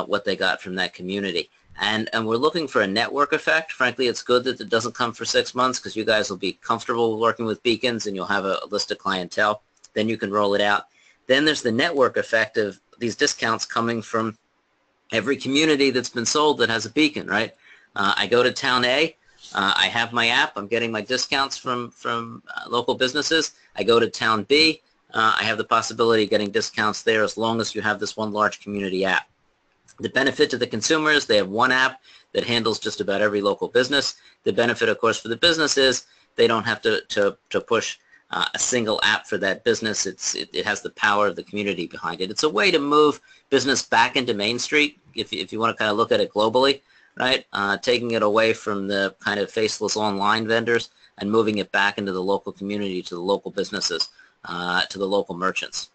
S3: what they got from that community. And we're looking for a network effect. Frankly, it's good that it doesn't come for 6 months because you guys will be comfortable working with beacons and you'll have a list of clientele. Then you can roll it out. Then there's the network effect of these discounts coming from every community that's been sold that has a beacon, right? I go to town A, I have my app, I'm getting my discounts from local businesses. I go to town B, I have the possibility of getting discounts there as long as you have this one large community app. The benefit to the consumer is they have one app that handles just about every local business. The benefit, of course, for the business is they don't have to push a single app for that business. It has the power of the community behind it. It's a way to move business back into Main Street, if you want to kind of look at it globally, right? Taking it away from the kind of faceless online vendors and moving it back into the local community, to the local businesses, to the local merchants.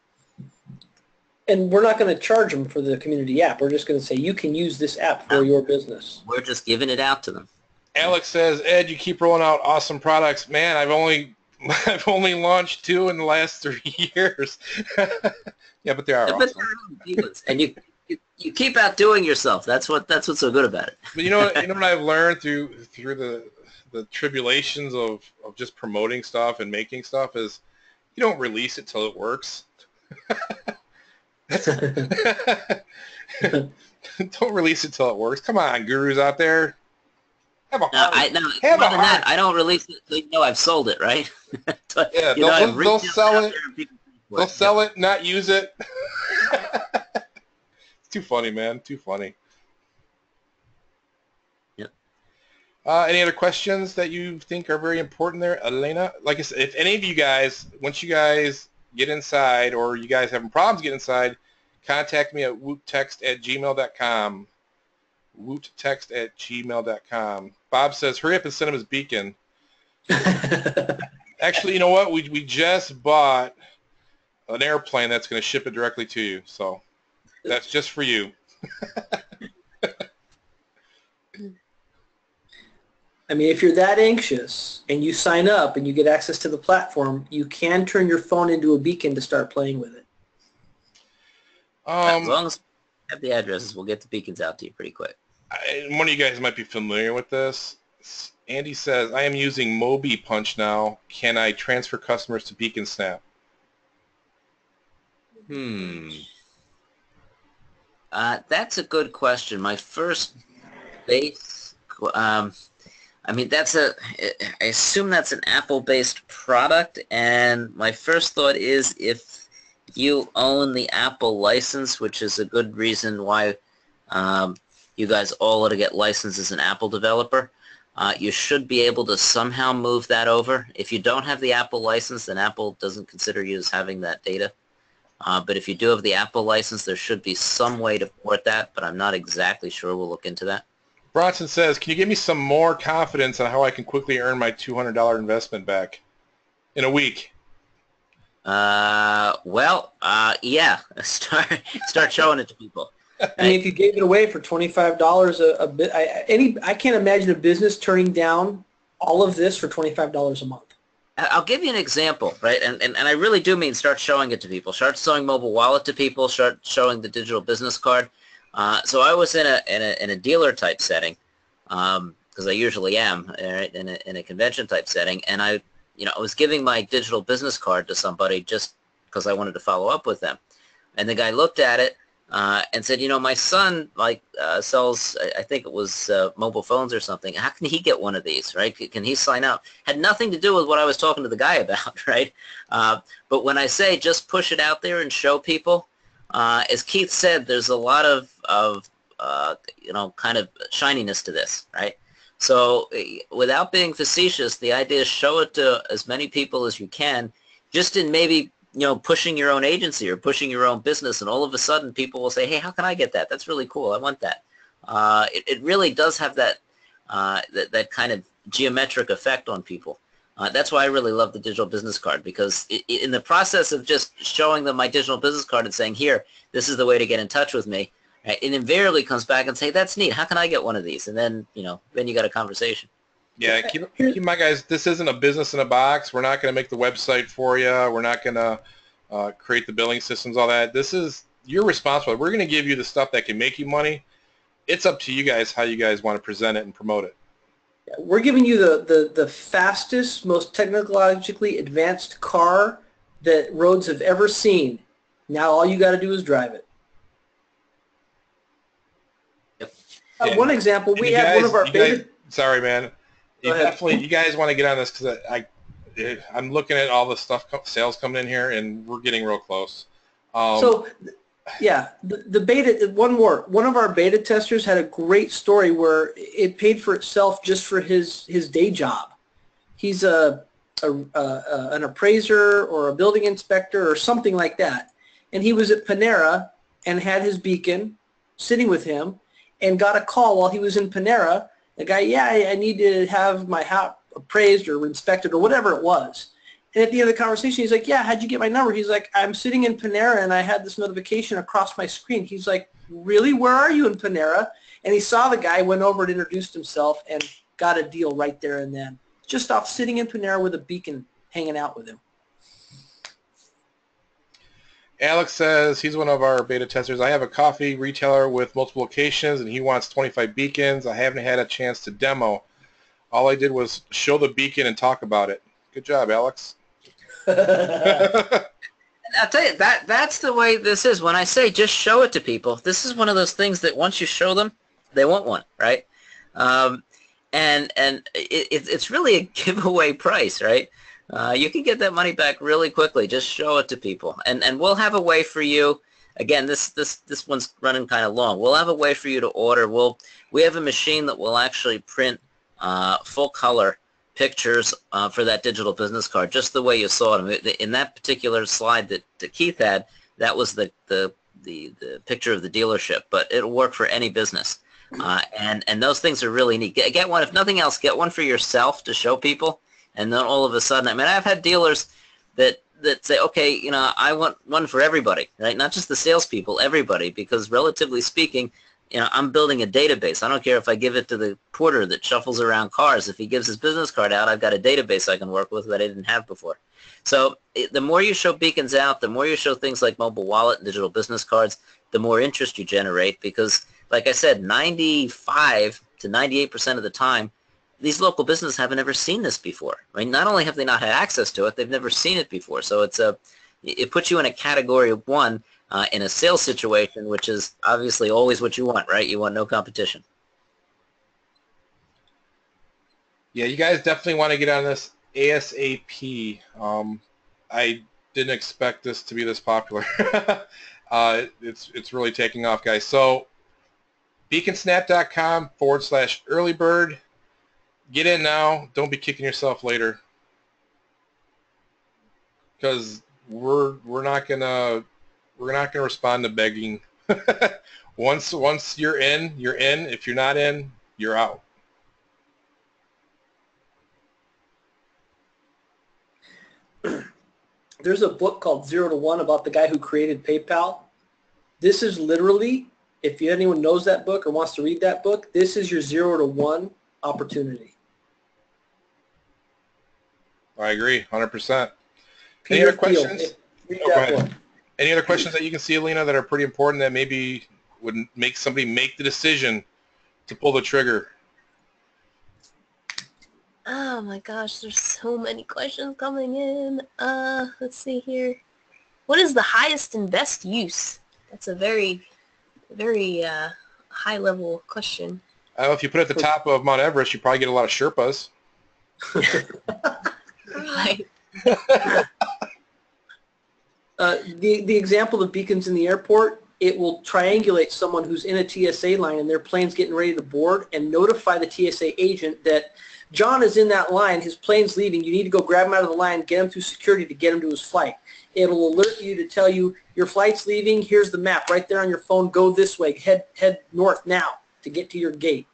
S2: And we're not going to charge them for the community app. We're just going to say you can use this app for your business.
S3: We're just giving it out to them.
S1: Alex says, Ed, you keep rolling out awesome products. Man, I've only launched 2 in the last 3 years. Yeah, but they are awesome.
S3: And you keep outdoing yourself. That's what's so good about it.
S1: But you know what I've learned through the tribulations of just promoting stuff and making stuff is you don't release it till it works. Don't release it till it works. Come on, gurus out there. Have a heart.
S3: I don't release it till you know I've sold it, right?
S1: Yeah, they'll sell it. They'll sell it, not use it. It's too funny, man. Too funny.
S3: Yep.
S1: Any other questions that you think are very important there, Elena? Like I said, if any of you guys, once you guys get inside or you guys having problems getting inside, contact me at woottext@gmail.com. woottext@gmail.com. Bob says, hurry up and send him his beacon. Actually, you know what? We just bought an airplane that's going to ship it directly to you. So that's just for you.
S2: I mean, if you're that anxious and you sign up and you get access to the platform, you can turn your phone into a beacon to start playing with it.
S3: As long as we have the addresses, we'll get the beacons out to you pretty quick.
S1: One of you guys might be familiar with this. Andy says, I am using Mobi Punch now. Can I transfer customers to Beacon Snap?
S3: That's a good question. My first base, I assume that's an Apple-based product, and my first thought is if you own the Apple license, which is a good reason why you guys all ought to get licensed as an Apple developer, you should be able to somehow move that over. If you don't have the Apple license, then Apple doesn't consider you as having that data. But if you do have the Apple license, there should be some way to port that, but I'm not exactly sure. We'll look into that.
S1: Bronson says, can you give me some more confidence on how I can quickly earn my $200 investment back in a week?
S3: Yeah, start showing it to people.
S2: I mean, if you gave it away for $25 a bit, I can't imagine a business turning down all of this for $25 a month.
S3: I'll give you an example, right? And I really do mean start showing it to people. Start showing mobile wallet to people. Start showing the digital business card. So I was in a dealer type setting, because I usually am, right, in a convention type setting, and I was giving my digital business card to somebody just because I wanted to follow up with them, and the guy looked at it and said, my son sells, I think it was mobile phones or something. How can he get one of these, right? Can he sign up? Had nothing to do with what I was talking to the guy about, right? But when I say just push it out there and show people, as Keith said, there's a lot of kind of shininess to this, right? So without being facetious, the idea is show it to as many people as you can, just in maybe pushing your own agency or pushing your own business, and all of a sudden people will say, hey, how can I get that? That's really cool. I want that. It really does have that kind of geometric effect on people. That's why I really love the digital business card, because in the process of just showing them my digital business card and saying, here, this is the way to get in touch with me, right, it invariably comes back and say, that's neat. How can I get one of these? And then, then you got a conversation.
S1: Yeah, keep in mind, guys, this isn't a business in a box. We're not going to make the website for you. We're not going to create the billing systems, all that. This is, you're responsible. We're going to give you the stuff that can make you money. It's up to you guys how you guys want to present it and promote it.
S2: We're giving you the fastest, most technologically advanced car that roads have ever seen. Now all you got to do is drive it.
S1: Yep.
S2: One example, we have one of our beta...
S1: Sorry, man. You guys want to get on this, because I'm looking at all the stuff, sales coming in here, and we're getting real close.
S2: Yeah, the beta, one of our beta testers had a great story where it paid for itself just for his day job. He's an appraiser or a building inspector or something like that, and he was at Panera and had his beacon sitting with him, and got a call while he was in Panera. The guy, yeah, I need to have my house appraised or inspected or whatever it was. And at the end of the conversation, he's like, yeah, how'd you get my number? He's like, I'm sitting in Panera and I had this notification across my screen. He's like, really? Where are you in Panera? And he saw the guy, went over and introduced himself, and got a deal right there and then, just off sitting in Panera with a beacon hanging out with him.
S1: Alex says he's one of our beta testers. I have a coffee retailer with multiple locations, and he wants 25 beacons. I haven't had a chance to demo. All I did was show the beacon and talk about it. Good job, Alex.
S3: I'll tell you, that's the way this is. When I say just show it to people, this is one of those things that once you show them, they want one, right? And it's really a giveaway price, right? You can get that money back really quickly. Just show it to people, and we'll have a way for you. Again, this one's running kind of long. We'll have a way for you to order. We have a machine that will actually print full color pictures for that digital business card, just the way you saw them. In that particular slide that Keith had, that was the picture of the dealership, but it'll work for any business. And those things are really neat. Get one, if nothing else, get one for yourself to show people. And then all of a sudden, I mean, I've had dealers that say, okay, I want one for everybody, right? Not just the salespeople, everybody, because relatively speaking, I'm building a database. I don't care if I give it to the porter that shuffles around cars. If he gives his business card out, I've got a database I can work with that I didn't have before. So the more you show beacons out, the more you show things like mobile wallet and digital business cards, the more interest you generate, because, like I said, 95 to 98% of the time, these local businesses haven't ever seen this before. I mean, not only have they not had access to it, they've never seen it before. So it puts you in a category of one in a sales situation, which is obviously always what you want, right? You want no competition.
S1: Yeah, you guys definitely want to get on this ASAP. I didn't expect this to be this popular. It's really taking off, guys. So beaconsnap.com/earlybird. Get in now. Don't be kicking yourself later, because we're not gonna respond to begging. Once you're in, you're in. If you're not in, you're out.
S2: There's a book called 0 to 1 about the guy who created PayPal. This is literally, if anyone knows that book or wants to read that book, this is your 0 to 1 opportunity.
S1: I agree, 100%. Any
S2: Peter
S1: other questions?
S2: Thiel, read
S1: Oh, go
S2: that
S1: ahead.
S2: book.
S1: Any other questions that you can see, Alina, that are pretty important that maybe would make somebody make the decision to pull the trigger?
S4: Oh my gosh, there's so many questions coming in. Let's see here. What is the highest and best use? That's a very, very high level question.
S1: I don't know, if you put it at the top of Mount Everest, you probably get a lot of Sherpas.
S4: Right.
S2: The example of beacons in the airport, it will triangulate someone who's in a TSA line and their plane's getting ready to board and notify the TSA agent that John is in that line, his plane's leaving, you need to go grab him out of the line, get him through security to get him to his flight. It'll alert you to tell you your flight's leaving, here's the map right there on your phone, go this way, head north now to get to your gate.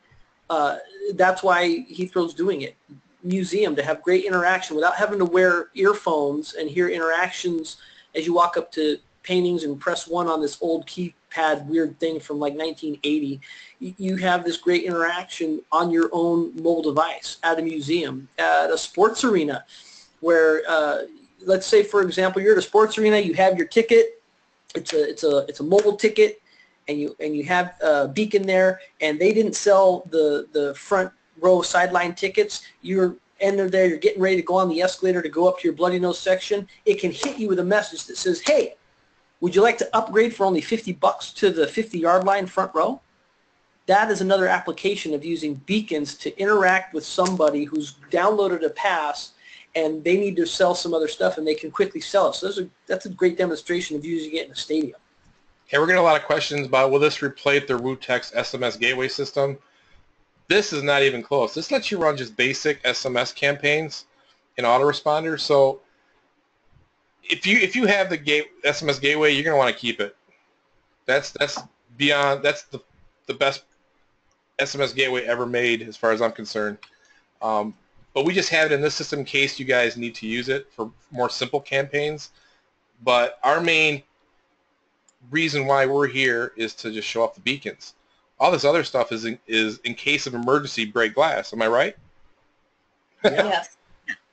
S2: That's why Heathrow's doing it. Museum, to have great interaction without having to wear earphones and hear interactions as you walk up to paintings and press 1 on this old keypad weird thing from like 1980. You have this great interaction on your own mobile device at a museum, at a sports arena, where let's say, for example, you're at a sports arena, you have your ticket, it's a mobile ticket, and you have a beacon there, and they didn't sell the front row sideline tickets. You're there, you're getting ready to go on the escalator to go up to your bloody nose section. It can hit you with a message that says, hey, would you like to upgrade for only $50 to the 50-yard line front row? That is another application of using beacons to interact with somebody who's downloaded a pass and they need to sell some other stuff and they can quickly sell it. So that's a great demonstration of using it in a stadium.
S1: Hey, we're getting a lot of questions about, will this replace the Wootex SMS gateway system? This is not even close. This lets you run just basic SMS campaigns in autoresponder. So if you have the SMS gateway, you're going to want to keep it. That's the best SMS gateway ever made, as far as I'm concerned. But we just have it in this system in case you guys need to use it for more simple campaigns. But our main reason why we're here is to just show off the beacons. All this other stuff is in case of emergency, break glass. Am I right?
S4: Yes.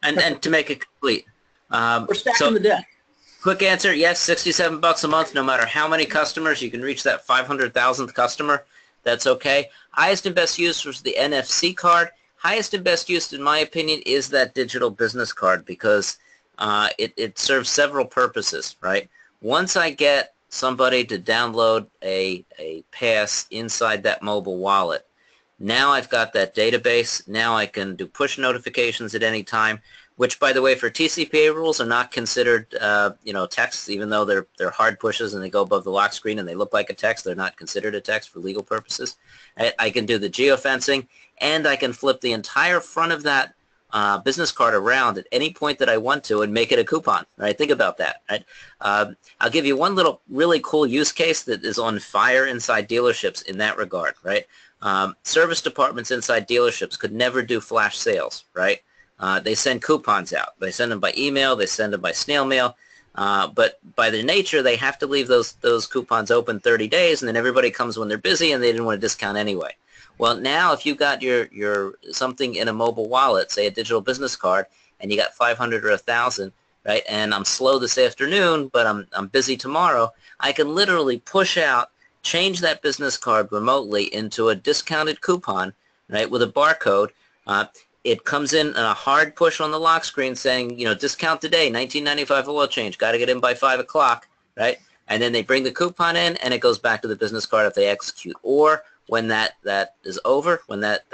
S3: And to make it complete.
S2: We're stacking the deck.
S3: Quick answer, yes, $67 a month, no matter how many customers. You can reach that 500,000th customer. That's okay. Highest and best use was the NFC card. Highest and best use, in my opinion, is that digital business card because it serves several purposes, right? Once I get somebody to download a pass inside that mobile wallet, now I've got that database. Now I can do push notifications at any time, which, by the way, for TCPA rules are not considered, texts, even though they're hard pushes and they go above the lock screen and they look like a text. They're not considered a text for legal purposes. I can do the geofencing, and I can flip the entire front of that business card around at any point that I want to and make it a coupon, right? Think about that, right? I'll give you one little really cool use case that is on fire inside dealerships in that regard, right? Service departments inside dealerships could never do flash sales, right? They send coupons out. They send them by email. They send them by snail mail. But by their nature, they have to leave those coupons open 30 days, and then everybody comes when they're busy, and they didn't want a discount anyway. Well, now if you got your something in a mobile wallet, say a digital business card, and you got 500 or 1,000, right? And I'm slow this afternoon, but I'm busy tomorrow. I can literally push out, change that business card remotely into a discounted coupon, right, with a barcode. It comes in a hard push on the lock screen saying, discount today, $19.95 oil change, got to get in by 5 o'clock, right? And then they bring the coupon in, and it goes back to the business card if they execute. Or when that is over, when that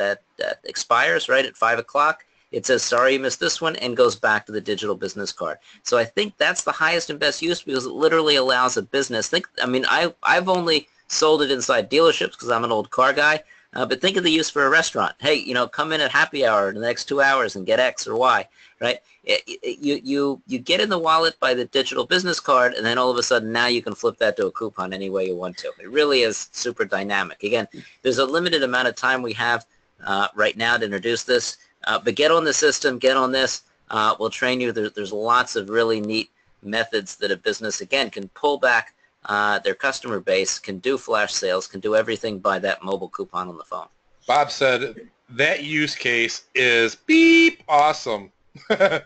S3: expires, right, at 5 o'clock, it says, sorry, you missed this one, and goes back to the digital business card. So I think that's the highest and best use because it literally allows a business. I've only sold it inside dealerships because I'm an old car guy. But think of the use for a restaurant. Hey, come in at happy hour in the next 2 hours and get X or Y, right? You get in the wallet by the digital business card, and then all of a sudden now you can flip that to a coupon any way you want to. It really is super dynamic. Again, there's a limited amount of time we have right now to introduce this. But get on the system, get on this. We'll train you. There's lots of really neat methods that a business, again, can pull back their customer base, can do flash sales, can do everything by that mobile coupon on the phone.
S1: Bob said that use case is beep awesome.
S2: I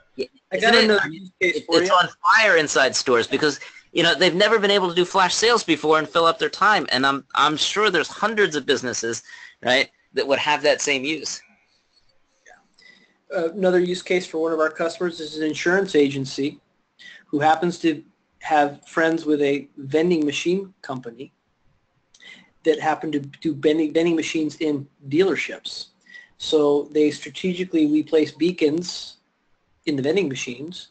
S2: got another use case for
S3: It's
S2: you.
S3: on fire inside stores because they've never been able to do flash sales before and fill up their time. And I'm sure there's hundreds of businesses, right, that would have that same use.
S2: Another use case for one of our customers is an insurance agency who happens to have friends with a vending machine company that happen to do vending machines in dealerships. So we place beacons in the vending machines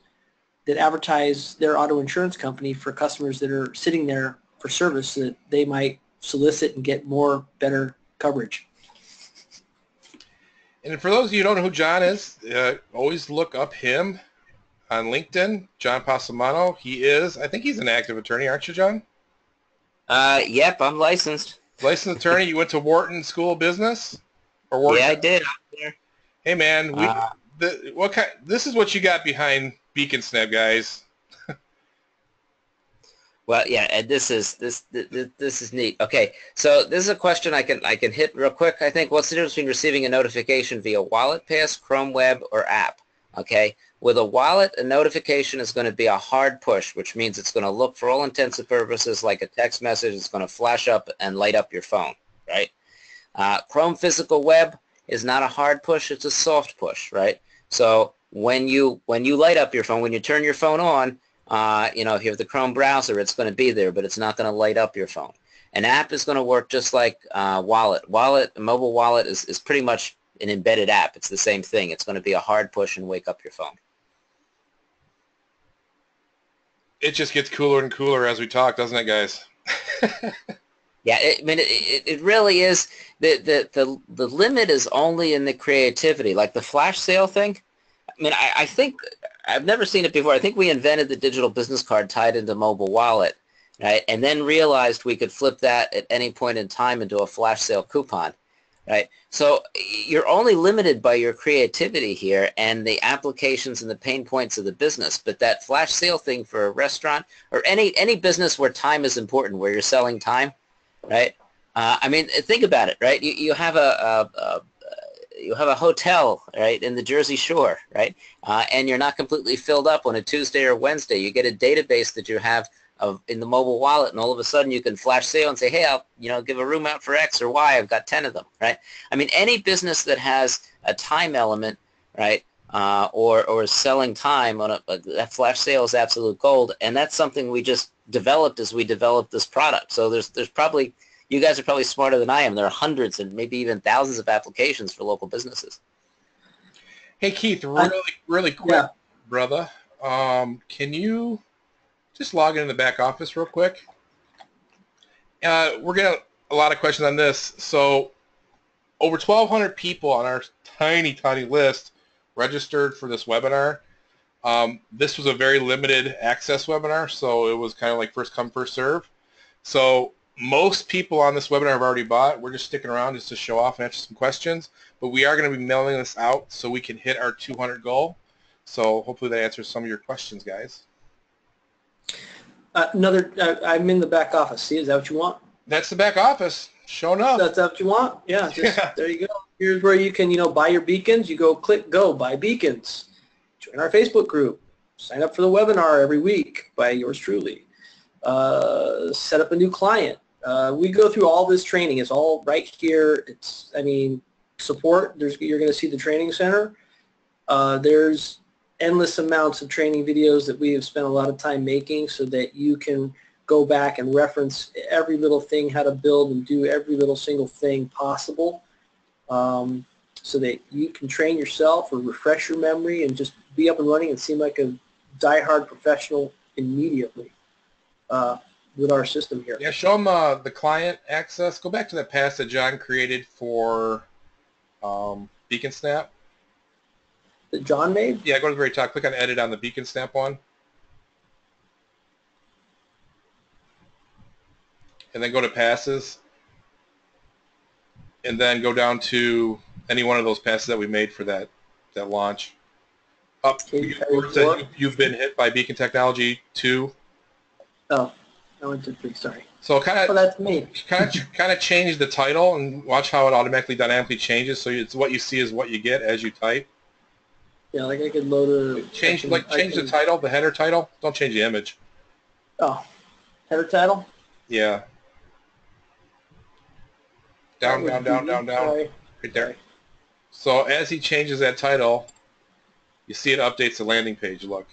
S2: that advertise their auto insurance company for customers that are sitting there for service so that they might solicit and get better coverage.
S1: And for those of you who don't know who John is, always look up him on LinkedIn, John Passamano. I think he's an active attorney, aren't you, John?
S3: Yep, I'm licensed.
S1: Licensed attorney. You went to Wharton School of Business? Or Wharton?
S3: Yeah, I did.
S1: Hey, man, this is what you got behind Beacon Snap, guys.
S3: Well, yeah, and this is neat. Okay, so this is a question I can hit real quick. I think what's the difference between receiving a notification via Wallet Pass, Chrome Web, or app? Okay, with a wallet, a notification is going to be a hard push, which means it's going to look for all intents and purposes like a text message. It's going to flash up and light up your phone, right? Chrome Physical Web is not a hard push; it's a soft push, right? So when you light up your phone, when you turn your phone on, if you have the Chrome browser, it's going to be there, but it's not going to light up your phone. An app is going to work just like Wallet. A mobile wallet is pretty much an embedded app. It's the same thing. It's going to be a hard push and wake up your phone.
S1: It just gets cooler and cooler as we talk, doesn't it, guys?
S3: Yeah, it really is. The limit is only in the creativity. Like the flash sale thing, I think I've never seen it before. I think we invented the digital business card tied into mobile wallet, right? And then realized we could flip that at any point in time into a flash sale coupon, right? So you're only limited by your creativity here and the applications and the pain points of the business. But that flash sale thing for a restaurant or any business where time is important, where you're selling time, right? Think about it, right? You have a hotel, right, in the Jersey Shore, right, and you're not completely filled up on a Tuesday or Wednesday. You get a database that you have in the mobile wallet, and all of a sudden you can flash sale and say, hey, I'll give a room out for X or Y. I've got 10 of them, right? Any business that has a time element, right, or is selling time on that flash sale is absolute gold, and that's something we just developed as we developed this product. So there's probably, you guys are probably smarter than I am. There are hundreds and maybe even thousands of applications for local businesses.
S1: Hey, Keith, really quick,
S2: Yeah.
S1: brother. Can you just log into the back office real quick? We're getting a lot of questions on this. So over 1,200 people on our tiny list registered for this webinar. This was a very limited access webinar, so it was kind of like first come, first serve. So most people on this webinar have already bought. We're just sticking around just to show off and answer some questions. But we are going to be mailing this out so we can hit our 200 goal. So hopefully that answers some of your questions, guys.
S2: I'm in the back office. See, is that what you want?
S1: That's the back office. Showing up.
S2: That's what you want? Yeah, there you go. Here's where you can, buy your beacons. You go click go, buy beacons. Join our Facebook group. Sign up for the webinar every week by yours truly. Set up a new client. We go through all this training. It's all right here. Support. You're going to see the training center. There's endless amounts of training videos that we have spent a lot of time making so that you can go back and reference every little thing, how to build and do every little single thing possible, so that you can train yourself or refresh your memory and just be up and running and seem like a die-hard professional immediately with our system here.
S1: Yeah, show them the client access. Go back to that pass that John created for Beacon Snap.
S2: That John made?
S1: Yeah, go to the very top. Click on Edit on the Beacon Snap one. And then go to Passes. And then go down to any one of those passes that we made for that launch. Up,
S2: Page
S1: where it says
S2: four.
S1: you've been hit by Beacon Technology 2.
S2: Oh, I went to 3. Sorry.
S1: So kind
S2: Oh,
S1: of
S2: that's me.
S1: kind of change the title and watch how it automatically dynamically changes. So it's what you see is what you get as you type.
S2: Yeah, like I could load a
S1: Change
S2: section.
S1: the title, the header title. Don't change the image.
S2: Oh, header title.
S1: Yeah.
S2: That
S1: Down,
S2: would
S1: down, down,
S2: be.
S1: down, down.
S2: Sorry.
S1: Right there.
S2: Sorry.
S1: So as he changes that title, you see it updates the landing page look.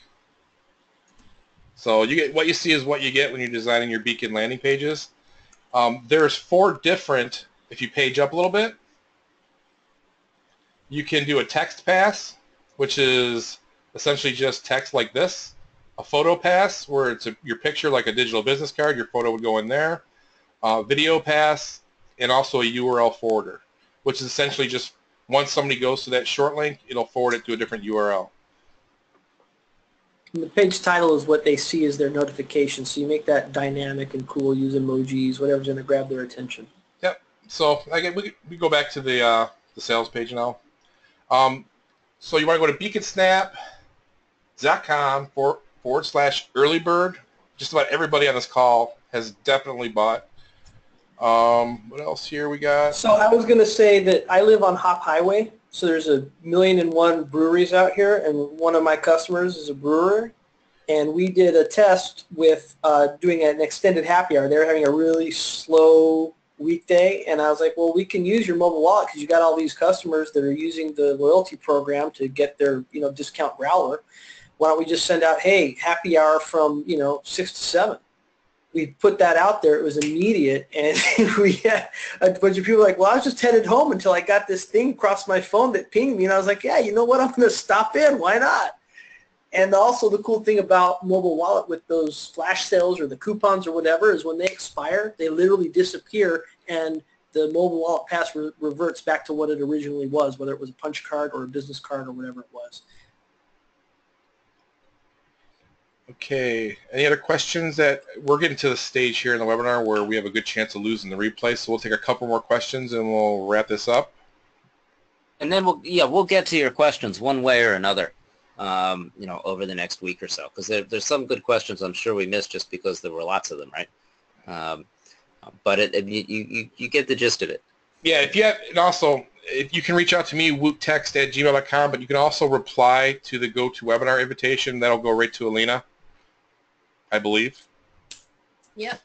S1: So you get what you see is what you get when you're designing your Beacon landing pages. There's 4 different. If you page up a little bit, you can do a text pass, which is essentially just text like this. A photo pass, where it's your picture like a digital business card. Your photo would go in there. Video pass, and also a URL forwarder, which is essentially just once somebody goes to that short link, it'll forward it to a different URL.
S2: And the page title is what they see as their notification, so you make that dynamic and cool, use emojis, whatever's going to grab their attention.
S1: Yep. So again, we go back to the sales page now. So you want to go to beaconsnap.com/early bird. Just about everybody on this call has definitely bought. What else here we got?
S2: So I was going to say that I live on Hop Highway, so there's 1,000,001 breweries out here, and one of my customers is a brewer, and we did a test with doing an extended happy hour. They were having a really slow weekday, and I was like, well, we can use your mobile wallet because you got all these customers that are using the loyalty program to get their discount growler. Why don't we just send out, hey, happy hour from 6 to 7? We put that out there. It was immediate, and we had a bunch of people like, well, I was just headed home until I got this thing across my phone that pinged me, and I was like, yeah, you know what? I'm going to stop in. Why not? And also the cool thing about mobile wallet with those flash sales or the coupons or whatever is when they expire, they literally disappear, and the mobile wallet pass reverts back to what it originally was, whether it was a punch card or a business card or whatever it was.
S1: Okay. Any other questions? That we're getting to the stage here in the webinar where we have a good chance of losing the replay, so we'll take a couple more questions and we'll wrap this up.
S3: And then we'll get to your questions one way or another, over the next week or so, because there's some good questions I'm sure we missed just because there were lots of them, right? But you get the gist of it.
S1: Yeah, if you have, and also if you can reach out to me, woottext@gmail.com, but you can also reply to the GoToWebinar invitation. That'll go right to Alina, I believe.
S4: Yep.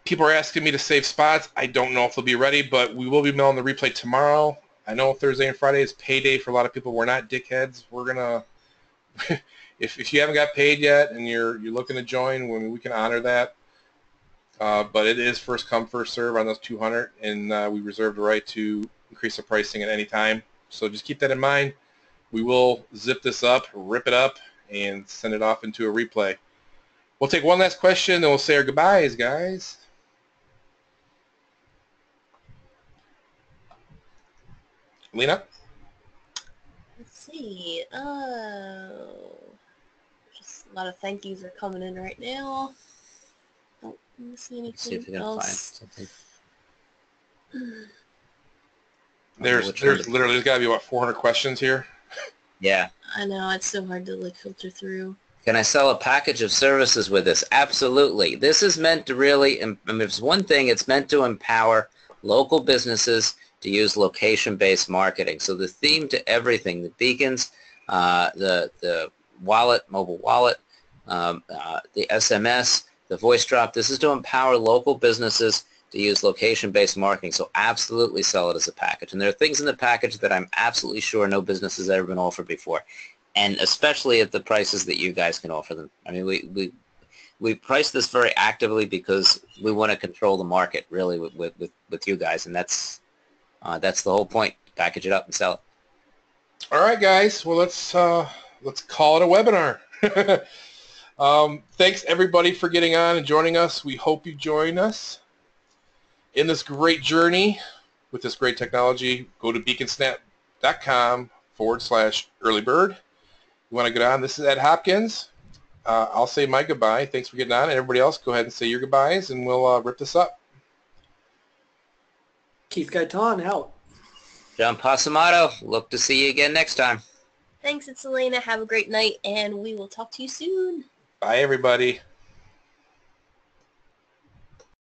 S1: People are asking me to save spots. I don't know if they'll be ready, but we will be mailing the replay tomorrow. I know Thursday and Friday is payday for a lot of people. We're not dickheads. We're gonna, if you haven't got paid yet and you're looking to join, we can honor that. But it is first come, first serve on those 200, and we reserve the right to increase the pricing at any time. So just keep that in mind. We will zip this up, rip it up, and send it off into a replay. We'll take one last question, then we'll say our goodbyes, guys. Lena?
S4: Let's see. Just a lot of thank yous are coming in right now. Don't see anything
S3: See if we can find
S4: else.
S3: something.
S1: There's literally, there's got to be about 400 questions here.
S3: Yeah.
S4: I know, it's so hard to filter through.
S3: Can I sell a package of services with this? Absolutely. This is meant to really, if it's one thing, it's meant to empower local businesses to use location-based marketing. So the theme to everything, the beacons, the wallet, mobile wallet, the SMS, the voice drop, this is to empower local businesses to use location-based marketing. So absolutely sell it as a package. And there are things in the package that I'm absolutely sure no business has ever been offered before, and especially at the prices that you guys can offer them. I mean, we price this very actively because we want to control the market really with you guys, and that's the whole point. Package it up and sell it.
S1: All right, guys. Well, let's call it a webinar. Thanks everybody for getting on and joining us. We hope you join us in this great journey with this great technology. Go to beaconsnap.com/earlybird. You want to get on? This is Ed Hopkins. I'll say my goodbye. Thanks for getting on. And everybody else, go ahead and say your goodbyes, and we'll rip this up.
S2: Keith Gaitan out.
S3: John Pasamato, look to see you again next time.
S4: Thanks, it's Elena. Have a great night, and we will talk to you soon.
S1: Bye, everybody.